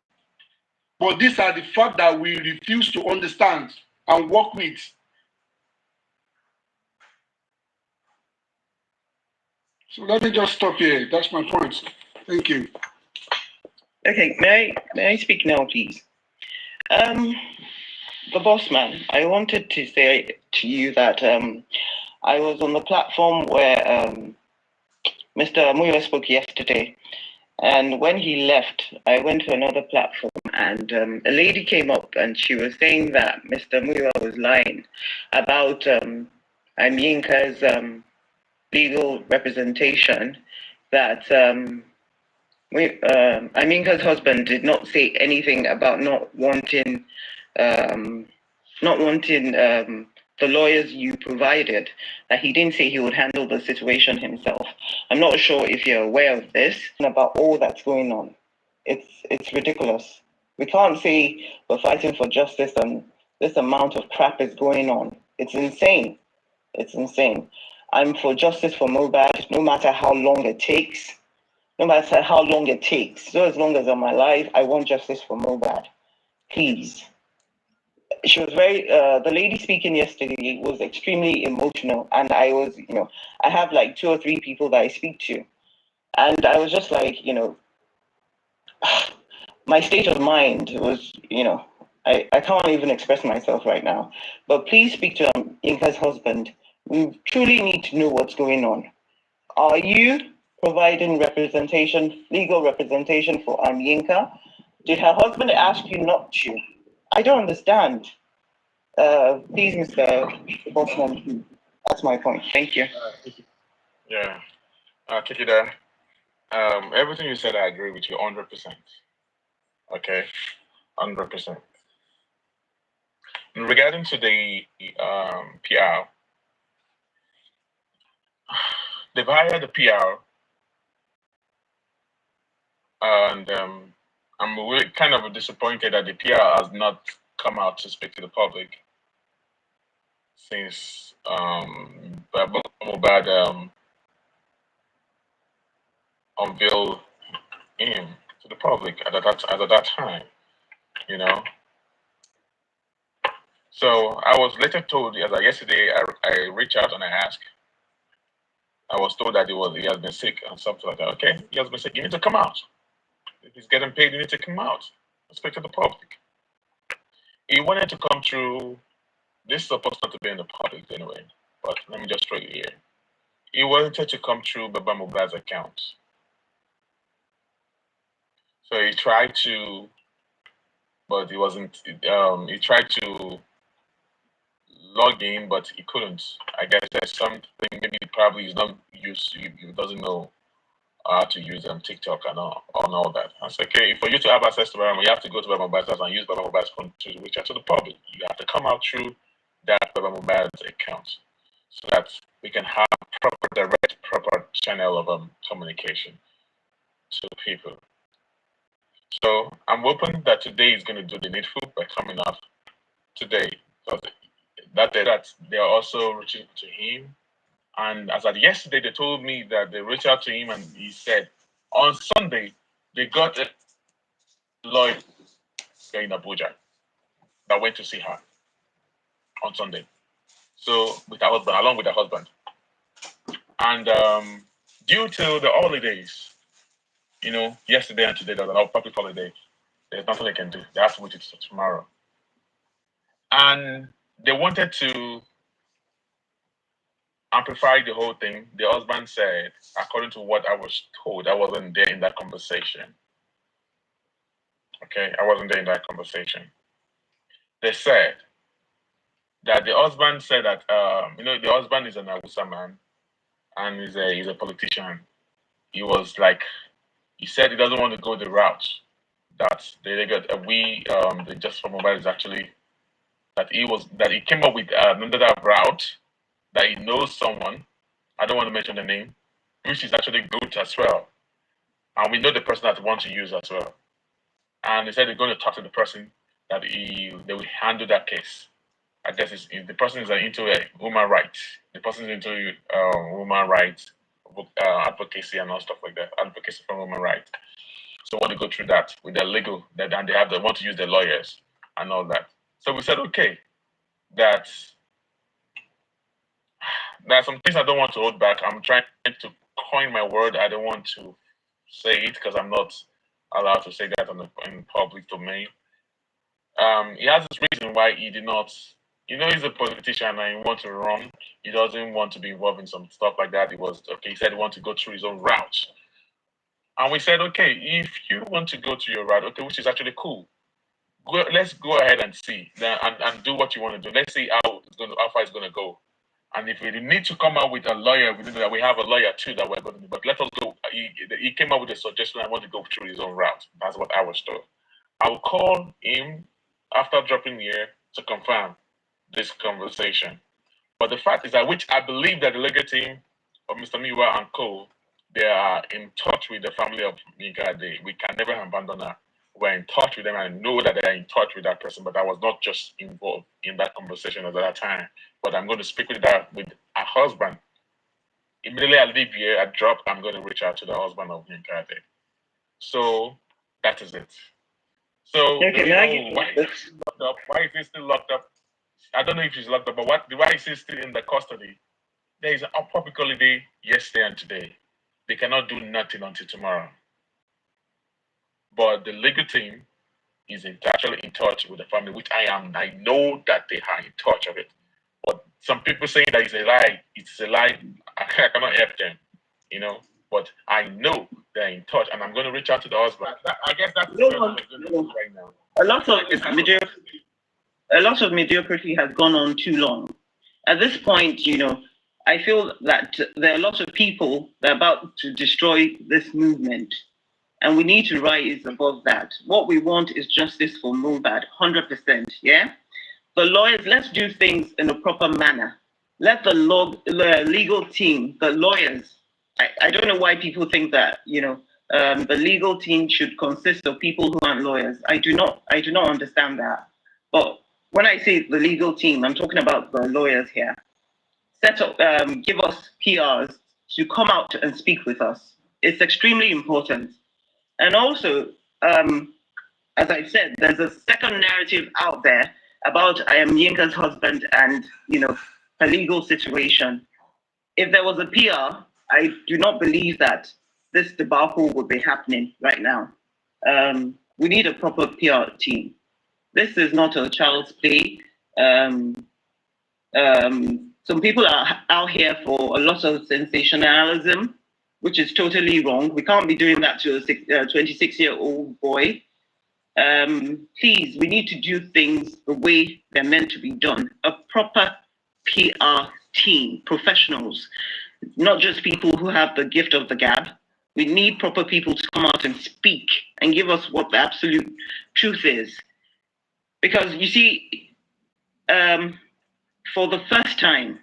But these are the facts that we refuse to understand and work with. So let me just stop here. That's my point. Thank you. Okay, may I speak now, please? The boss man, I wanted to say to you that I was on the platform where Mr. Muyo spoke yesterday. And when he left, I went to another platform and a lady came up and she was saying that Mr. Muyo was lying about Anyinka's legal representation, that Anyinka's husband did not say anything about not wanting the lawyers you provided, that he didn't say he would handle the situation himself. I'm not sure if you're aware of this and about all that's going on. It's ridiculous. We can't say we're fighting for justice and this amount of crap is going on. It's insane. It's insane. I'm for justice for MOHBAD, no matter how long it takes. No matter how long it takes. So as long as I'm alive, I want justice for MOHBAD. Please. She was very, the lady speaking yesterday was extremely emotional. And I was, you know, I have like 2 or 3 people that I speak to. And I was just like, you know, my state of mind was, you know, I can't even express myself right now. But please speak to Yinka's husband. We truly need to know what's going on. Are you providing representation, legal representation for Yinka? Did her husband ask you not to? I don't understand. Please, Mr. Bossman, that's my point. Thank you. Yeah, take it there. Everything you said, I agree with you 100%. Okay, 100%. Regarding to the PR, they've hired the PR, and I'm really kind of disappointed that the PR has not come out to speak to the public since MOHBAD unveiled him to the public at that time, you know. So I was later told, yesterday I reached out and I asked. I was told that he has been sick and something like that. Okay, he has been sick. You need to come out. If he's getting paid, you need to come out and speak to the public. He wanted to come through. This is supposed not to be in the public anyway, but let me just show you here. He wanted to come through Baba Mohbad's account. So he tried to, but he wasn't. He tried to log in, but he couldn't. I guess there's something. Maybe probably he's not used to. He doesn't know how to use TikTok and all that. I said, okay, for you to have access to Baba, you have to go to Baba Mohbad's house and use Baba Mohbad's phone to reach out to the public. You have to come out through that Baba Mohbad's account, so that we can have proper channel of communication to people. So I'm hoping that today is going to do the needful by coming out today. So that they are also reaching to him. And as of yesterday, they told me that they reached out to him and he said on Sunday they got a lawyer in Abuja that went to see her on Sunday. So with her husband, along with her husband. And due to the holidays, you know, yesterday and today, there's a public holiday. There's nothing they can do. They have to wait until tomorrow. And they wanted to amplify the whole thing. The husband said, according to what I was told, I wasn't there in that conversation. Okay, I wasn't there in that conversation. They said that the husband said that the husband is an Awusa man and he's a politician. He was like, he said he doesn't want to go the route that the Just for Mobile is actually that he came up with another route that he knows someone. I don't want to mention the name, which is actually good as well, and we know the person that he wants to use as well. And he said he's going to talk to the person that they will handle that case. I guess the person is into human rights. The person is into human rights advocacy and all stuff like that. Advocacy for human rights. So want to go through that with their legal, and they want to use their lawyers and all that. So we said, okay, there are some things I don't want to hold back. I'm trying to coin my word. I don't want to say it because I'm not allowed to say that in public domain. He has his reason why he did not. He's a politician and he wants to run. He doesn't want to be involved in some stuff like that. He said he wants to go through his own route. And we said, okay, if you want to go to your route, okay, which is actually cool. Let's go ahead and see and do what you want to do. Let's see how far it's going to go. And if we need to come out with a lawyer, we have a lawyer too that we're going to do. But let us go. He came up with a suggestion. I want to go through his own route. That's what I was told. I will call him after dropping here to confirm this conversation. But the fact is that, which I believe that the legal team of Mr. Miwa and co, they are in touch with the family of Yinka Ade. We can never abandon her. We're in touch with them. I know that they are in touch with that person, but I was not just involved in that conversation at that time. But I'm going to speak with her husband. Immediately I leave here, I drop, I'm going to reach out to the husband of Yinka Ade. So that is it. So why is he still locked up? I don't know if he's locked up, but why is he still in the custody? There is a public holiday yesterday and today. They cannot do nothing until tomorrow. But the legal team is actually in touch with the family, which I know that they are in touch of it. But some people saying that it's a lie. It's a lie. I cannot help them, But I know they're in touch, and I'm going to reach out to the husband. I guess that's what we're going to do right now. A lot of mediocrity has gone on too long. At this point, I feel that there are a lot of people that are about to destroy this movement, and we need to rise above that. What we want is justice for MOHBAD, 100%, yeah? The lawyers, let's do things in a proper manner. Let the legal team, the lawyers, I don't know why people think that, the legal team should consist of people who aren't lawyers. I do not understand that. But when I say the legal team, I'm talking about the lawyers here. Give us PRs to come out and speak with us. It's extremely important. And also, as I said, there's a second narrative out there about I am Yinka's husband and, her legal situation. If there was a PR, I do not believe that this debacle would be happening right now. We need a proper PR team. This is not a child's play. Some people are out here for a lot of sensationalism, which is totally wrong. We can't be doing that to a 26-year-old boy. Please, we need to do things the way they're meant to be done. A proper PR team, professionals, not just people who have the gift of the gab. We need proper people to come out and speak and give us what the absolute truth is. Because you see, for the first time,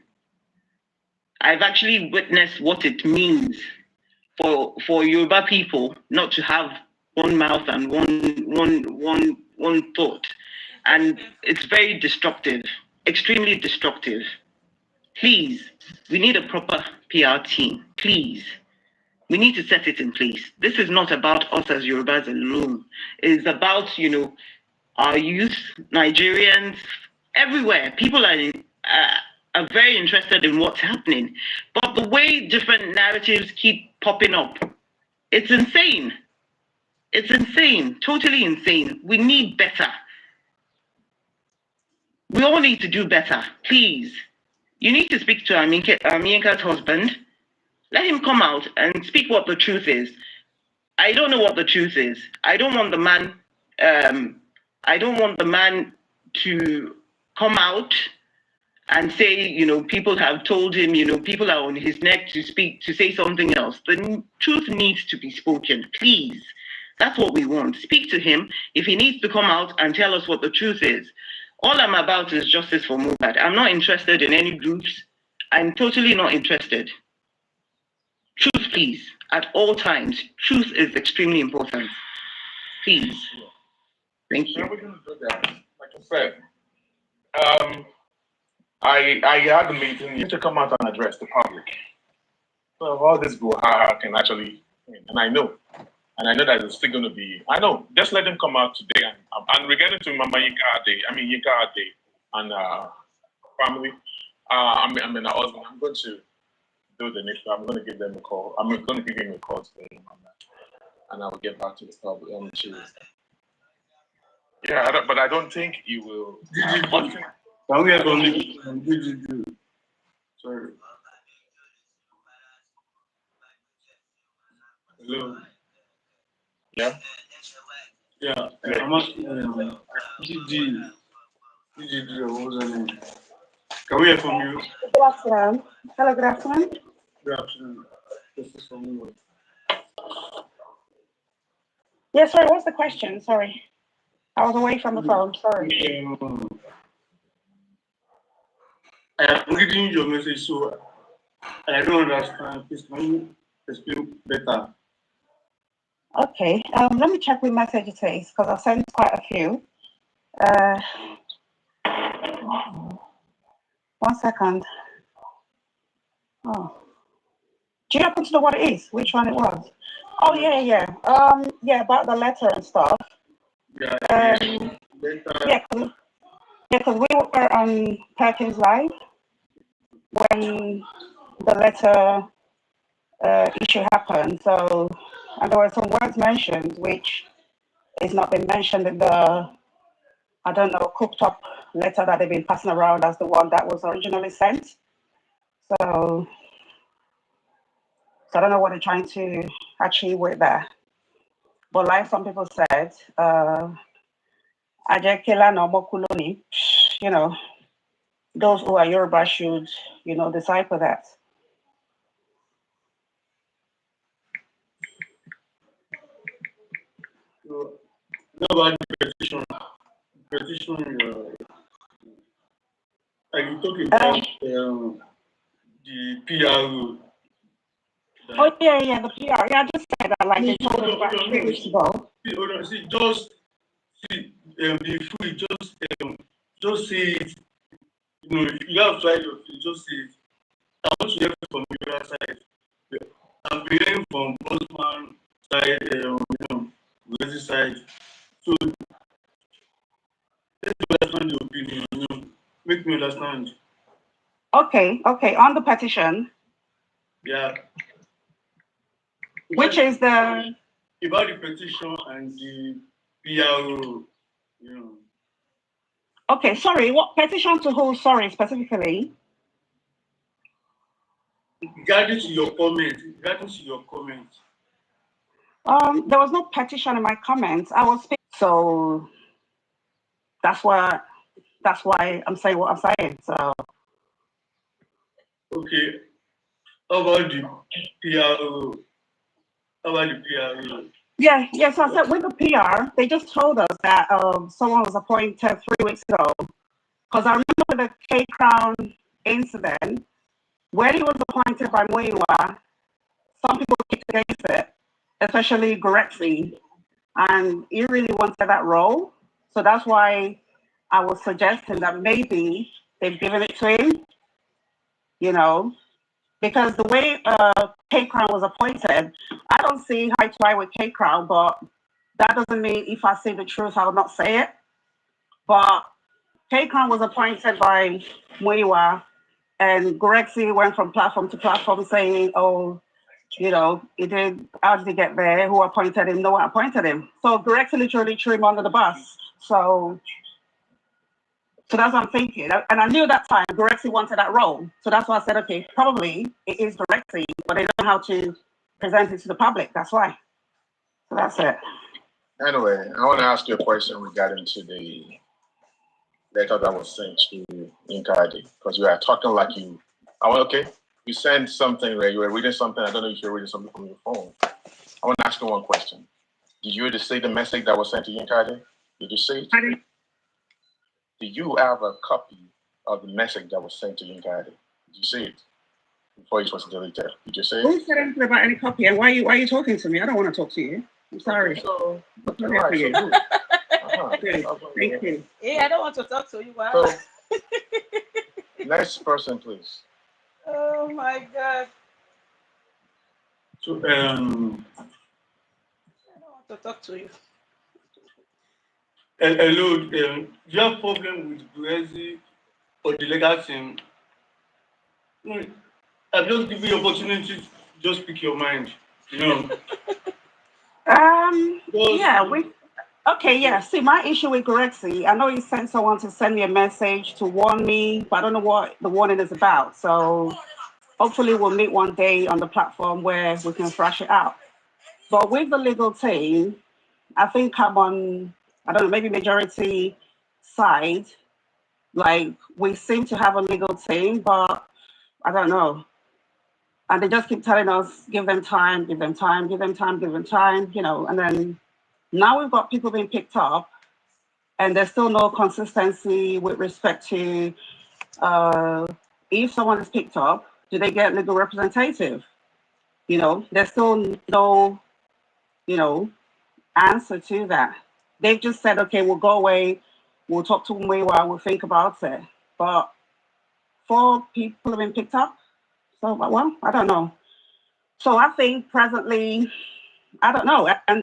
I've actually witnessed what it means for Yoruba people not to have one mouth and one thought. And it's very destructive, extremely destructive. Please, we need a proper PR team, please. We need to set it in place. This is not about us as Yorubas alone. It's about, our youth, Nigerians, everywhere. People are very interested in what's happening. But the way different narratives keep popping up, it's insane. It's insane, totally insane. We need better. We all need to do better, please. You need to speak to Aminka's husband. Let him come out and speak what the truth is. I don't know what the truth is. I don't want the man to come out and say, you know, people have told him, you know, people are on his neck to speak, to say something else. The truth needs to be spoken, please. That's what we want. Speak to him if he needs to come out and tell us what the truth is. All I'm about is justice for MOHBAD. I'm not interested in any groups. I'm totally not interested. Truth, please, at all times. Truth is extremely important. Please. Thank you. Yeah, we're gonna do that. Like I said, I had the meeting. You need to come out and address the public. So all this brouhaha can actually, and I know that it's still going to be. I know. Just let them come out today. And regarding to Mama Yinka Day, Yinka Day and family. I mean, her husband. I'm going to do the next. I'm going to give them a call. I'm going to give him a call today, and I will get back to the stuff on Tuesday. Yeah, but I don't think he will. Can we have only sorry. Hello. Yeah. Yeah. I'm asking GG. What was her name? Can we hear from you? Good afternoon. Hello, good afternoon. Good afternoon. This is from you. Yeah, sorry, what's the question? Sorry. I was away from the phone, sorry. I am reading your message, so I don't understand. Please, can you explain better? Okay, let me check which message it is, because I've sent quite a few. 1 second. Oh. Do you happen to know what it is? Which one it was? Oh, yeah. Yeah, about the letter and stuff. Yeah, because we were on Perkins Live when the letter issue happened. So, and there were some words mentioned which is not been mentioned in the, I don't know, cooked up letter that they've been passing around as the one that was originally sent. So I don't know what they're trying to achieve with that. But like some people said, you know, those who are Yoruba should, you know, decipher that. So, about the petition, are you talking about the PRO? Oh, yeah, the PR. Yeah, I just said that, like they told us about 3 weeks ago. See, just see, the free, just say it. You know, you have tried your free, just say it. I want to hear from the other side. I'm hearing from Bosman side, you know, West side. So, let's understand your opinion, you know, make me understand. Okay, on the petition. Yeah. Which is the... About the petition and the PRO, you know. Okay, sorry, what petition to who, sorry, specifically? Regarding to your comment. There was no petition in my comments. I was speaking, so that's why I'm saying what I'm saying. So okay, how about the PRO? Yeah. So I said with the PR, they just told us that someone was appointed 3 weeks ago. Because I remember the K Crown incident, when he was appointed by Muiwa, some people kicked against it, especially Goretzky, and he really wanted that role. So that's why I was suggesting that maybe they've given it to him, you know, because the way K Crown was appointed, I don't see eye to eye with K Crown, but that doesn't mean if I say the truth, I will not say it. But K Crown was appointed by Muiwa, and Goretzky went from platform to platform saying, oh, you know, how did he get there? Who appointed him? No one appointed him. So Goretzky literally threw him under the bus. So that's what I'm thinking. And I knew that time Goretzky wanted that role. So that's why I said, okay, probably it is Goretzky, but they don't know how to present it to the public. That's why. So that's it. Anyway, I want to ask you a question regarding to letter that was sent to Inkadi, because we are talking like you. I went, okay, you sent something where you were reading something. I don't know if you're reading something from your phone. I want to ask you one question. Did you just see the message that was sent to Inkadi? Did you see it? Do you have a copy of the message that was sent to Inkadi? Did you see it before it was deleted? Did you see it? Who said anything about any copy? And why are you talking to me? I don't want to talk to you. I'm sorry. So, Thank you. Yeah, I don't want to talk to you. So, next person, please. Oh my God. So, I don't want to talk to you. hello, do you have problem with Brezi or the legal team? No, I've just given you opportunity to just speak your mind. You know. Yeah, see, my issue with Gorexi, I know you sent someone to send me a message to warn me, but I don't know what the warning is about. So hopefully we'll meet one day on the platform where we can thrash it out. But with the legal team, I think I'm on, I don't know, maybe majority side. Like, we seem to have a legal team, but I don't know. And they just keep telling us, give them time, give them time, give them time, give them time, you know, and then now we've got people being picked up and there's still no consistency with respect to if someone is picked up, do they get legal representative? You know, there's still no, you know, answer to that. They've just said, okay, we'll go away, we'll talk to them while we'll think about it. But 4 people have been picked up. So, well, I don't know. So I think presently, I don't know. And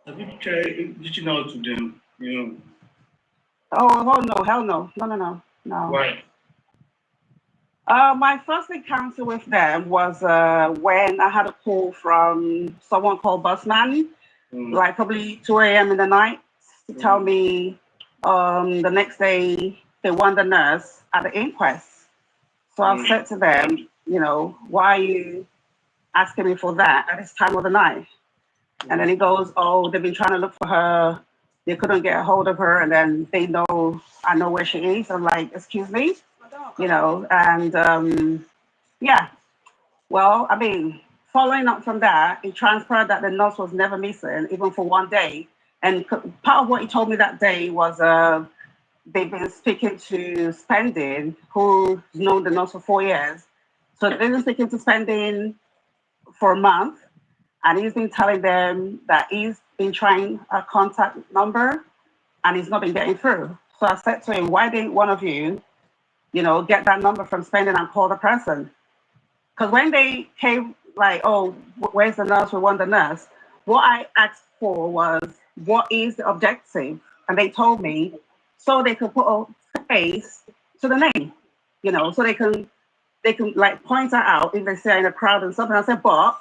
have you tried reaching out to them? You know. Oh no, hell no. No. Why? My first encounter with them was when I had a call from someone called Busman, like probably 2 a.m. in the night, to tell me the next day they want the nurse at the inquest. So I've said to them, you know, why are you asking me for that at this time of the night? And then he goes, oh, they've been trying to look for her. They couldn't get a hold of her. And then I know where she is. I'm like, excuse me? You know, and yeah. Well, I mean, following up from that, it transpired that the nurse was never missing, even for one day. And part of what he told me that day was they've been speaking to Spending, who's known the nurse for 4 years. So they've been speaking to Spending for a month. And he's been telling them that he's been trying a contact number and he's not been getting through. So I said to him, why didn't one of you, you know, get that number from Spending and call the person? Because when they came, like, oh, where's the nurse? We want the nurse. What I asked for was, what is the objective? And they told me, so they could put a face to the name, you know, so they can like point her out if they say in a crowd and something. I said, but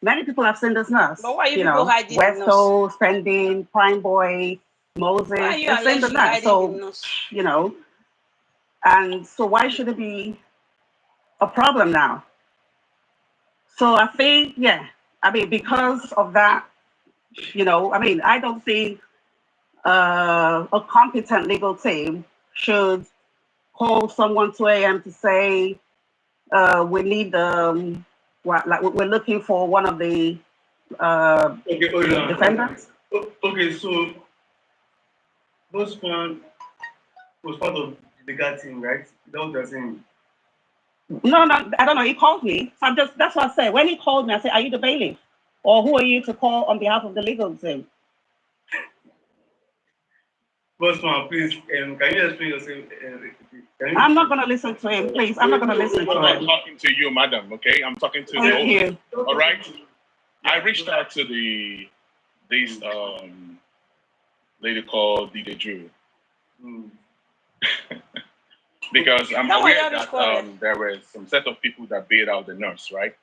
many people have seen this nurse. But why you know, Westo, Spending, Prime Boy, Moses. They've seen the nurse. So, you know, and so why should it be a problem now? So I think, yeah, I mean, because of that, you know, I mean, I don't think a competent legal team should call someone 2 a.m. to say, we need we're looking for one of the defendants. Okay, so Bosman was part of the legal team, right? That was the thing. No, I don't know. He called me. That's what I said. When he called me, I said, are you the bailiff? Or who are you to call on behalf of the legal team? Bosman, please, can you explain yourself? I'm not going to listen to him, please. I'm not going to listen to him. I'm not talking to you, madam, okay? I'm talking to you. All right? I reached out to this lady called DJ Drew. Because I'm aware that there were some set of people that bailed out the nurse, right?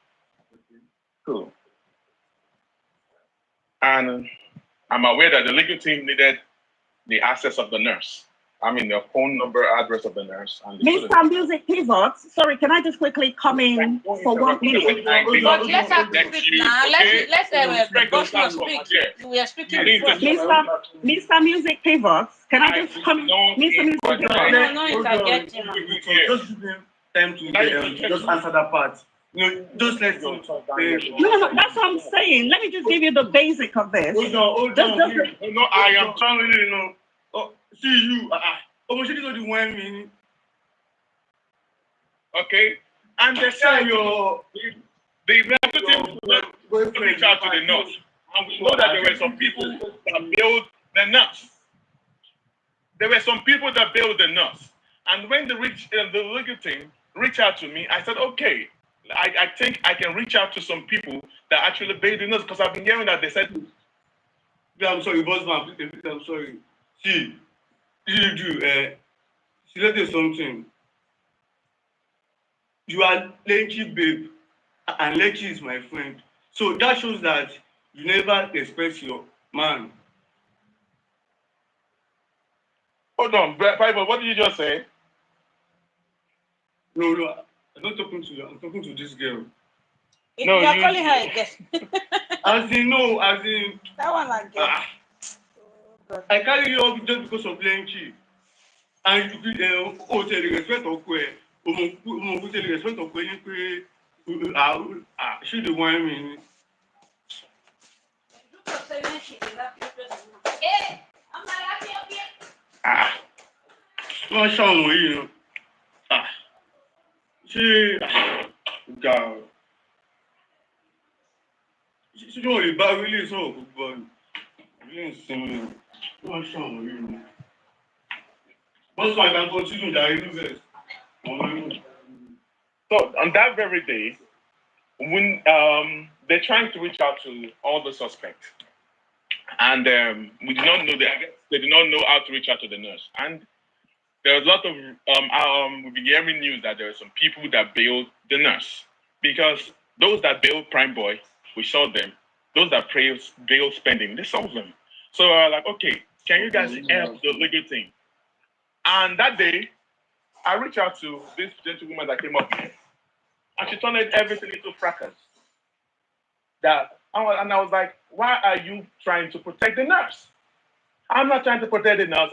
Cool. And I'm aware that the legal team needed the access of the nurse the phone number, address of the nurse. And Mr. Music Pivot, sorry, can I just quickly come in for 1 minute? But let's have it now. Let's Bosman speak. We are speaking first. Mr. Music Pivot, can I just come? Mr. Music Pivot. No, interjecting. Just give him time to just answer that part. Just let him. No, that's what I'm saying. Let me just give you the basic of this. Hold on. No, I am trying to, see you. She did the 1 minute. Okay, and they say the representative reach out to the nurse, and we know that there were some people that bailed the nurse. There were some people that bailed the nurse, and when the legal team reached out to me, I said, okay, I think I can reach out to some people that actually bailed the nurse, because I've been hearing that they said, I'm sorry, bossman, I'm sorry. See, let me something. You are Lenky babe, and Lenky is my friend. So that shows that you never respect your man. Hold on, Bible, what did you just say? No, I'm not talking to you. I'm talking to this girl. No, you're calling her a guest. As in. That one I get. I carry you up just because of Lenky. And you tell the respect of where. Tell the respect of where you she the 1 minute. Wọ́n ṣàwọn yìí ṣé wọ́n lè bá wílé sọ̀rọ̀ gbogbo ilé ìsinmi wọ́n ṣàwọn yìí. Wọ́n sọ àgbàgbọ́ sínú ìjà inú bẹ̀rẹ̀. So on that very day, when they're trying to reach out to all the suspects, and we did not know they did not know how to reach out to the nurse, and there was a lot of we've been hearing news that there were some people that bailed the nurse, because those that bailed Prime Boy, we saw them. Those that bailed Spending, they saw them. So like, okay, can you guys help the legal team? And that day, I reached out to this gentlewoman that came up here, and she turned everything into fracas. And I was like, why are you trying to protect the nurse? I'm not trying to protect the nurse,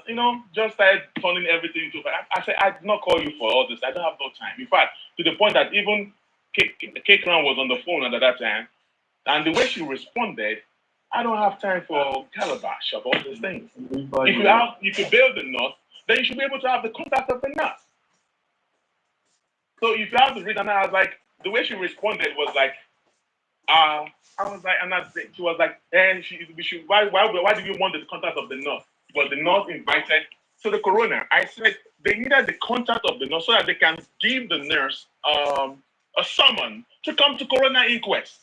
just started turning everything into fracas. I said, I did not call you for all this. I don't have no time. In fact, to the point that even K-Crown was on the phone at that time, and the way she responded, I don't have time for calabash of all these things. If you bail the nurse, then you should be able to have the contact of the nurse. So if you have the reason, I was like, the way she responded was like, she was like, why do you want the contact of the nurse? Was the nurse invited to the coroner? I said they needed the contact of the nurse so that they can give the nurse a summon to come to coroner inquest.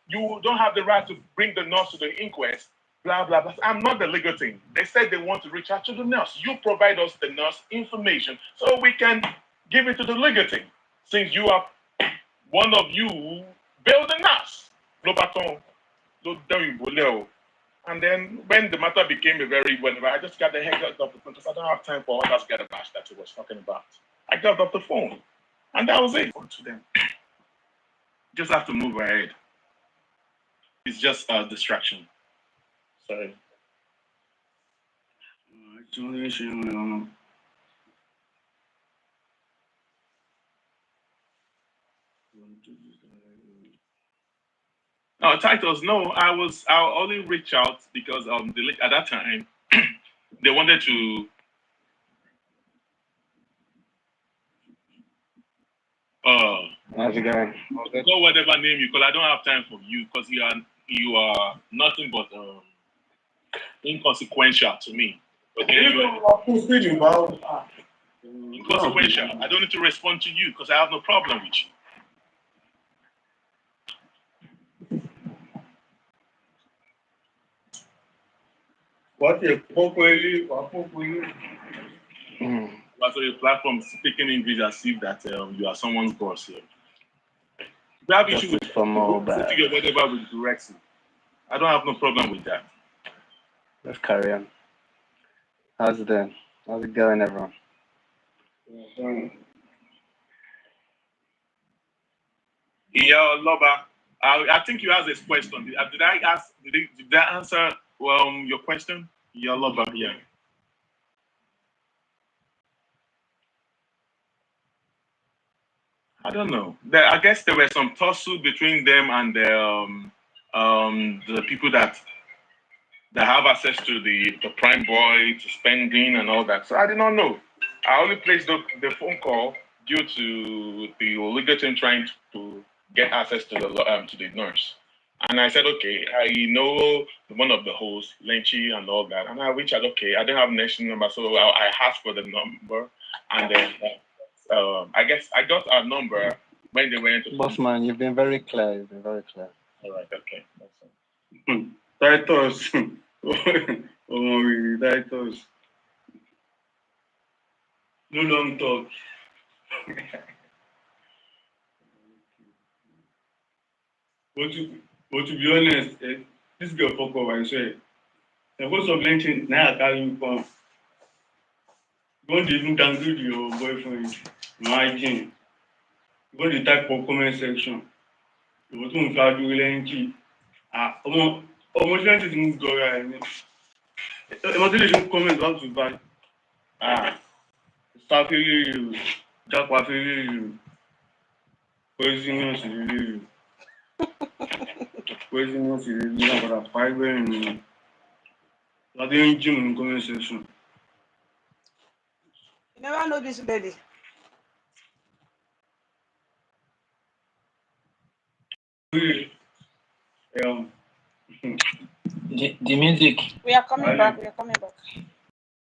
You don't have the right to bring the nurse to the inquest, blah, blah, blah. I'm not the legal team. They said they want to reach out to the nurse. You provide us the nurse information so we can give it to the legal team. Since you are one of you who bailed the nurse. And then when the matter became I just got the heck out of the phone because I don't have time for all that scatterbash that he was talking about. I got off the phone. And that was it. To them. Just have to move ahead. It's just a distraction. Sorry. Titles, no, I'll only reach out because at that time they wanted to how's it going? Call whatever name you call. I don't have time for you because you are nothing but inconsequential to me. Okay, inconsequential. I don't need to respond to you because I have no problem with you. What a properly. What's your platform speaking English as if that you are someone's boss here? You have issue with MOHBAD. Whatever with Rexy. I don't have no problem with that. Let's carry on. How's it doing? How's it going, everyone? Yeah, Loba. I think you asked this question. Did I ask? Did I answer your question? Yeah, Loba. Yeah. I don't know. I guess there were some tussle between them and the people that have access to the prime boy, to spending and all that. So I did not know. I only placed the phone call due to the legal team trying to get access to the nurse. And I said, okay, I know one of the hosts, Lenchi and all that. And I reached out, okay, I didn't have nation number, so I asked for the number. And then I guess I got a number when they went to... Bossman, you've been very clear. You've been very clear. All right, okay. Titus. Oh, Titus. No long talk. But to be honest, this girl fuck up, I say. The cost of lynching, now I carry you come. Don't even downgrade your boyfriend. Imagine. Go to the type of comment section. You want to try to lynching. Almost lynching is moved already. Imagine comment back to back. Stop you. Jack was you. Poisonous you. Poisonous you. You have a fiber and I didn't gym in comment section. You never know this lady. The music. We are coming back. We are coming back.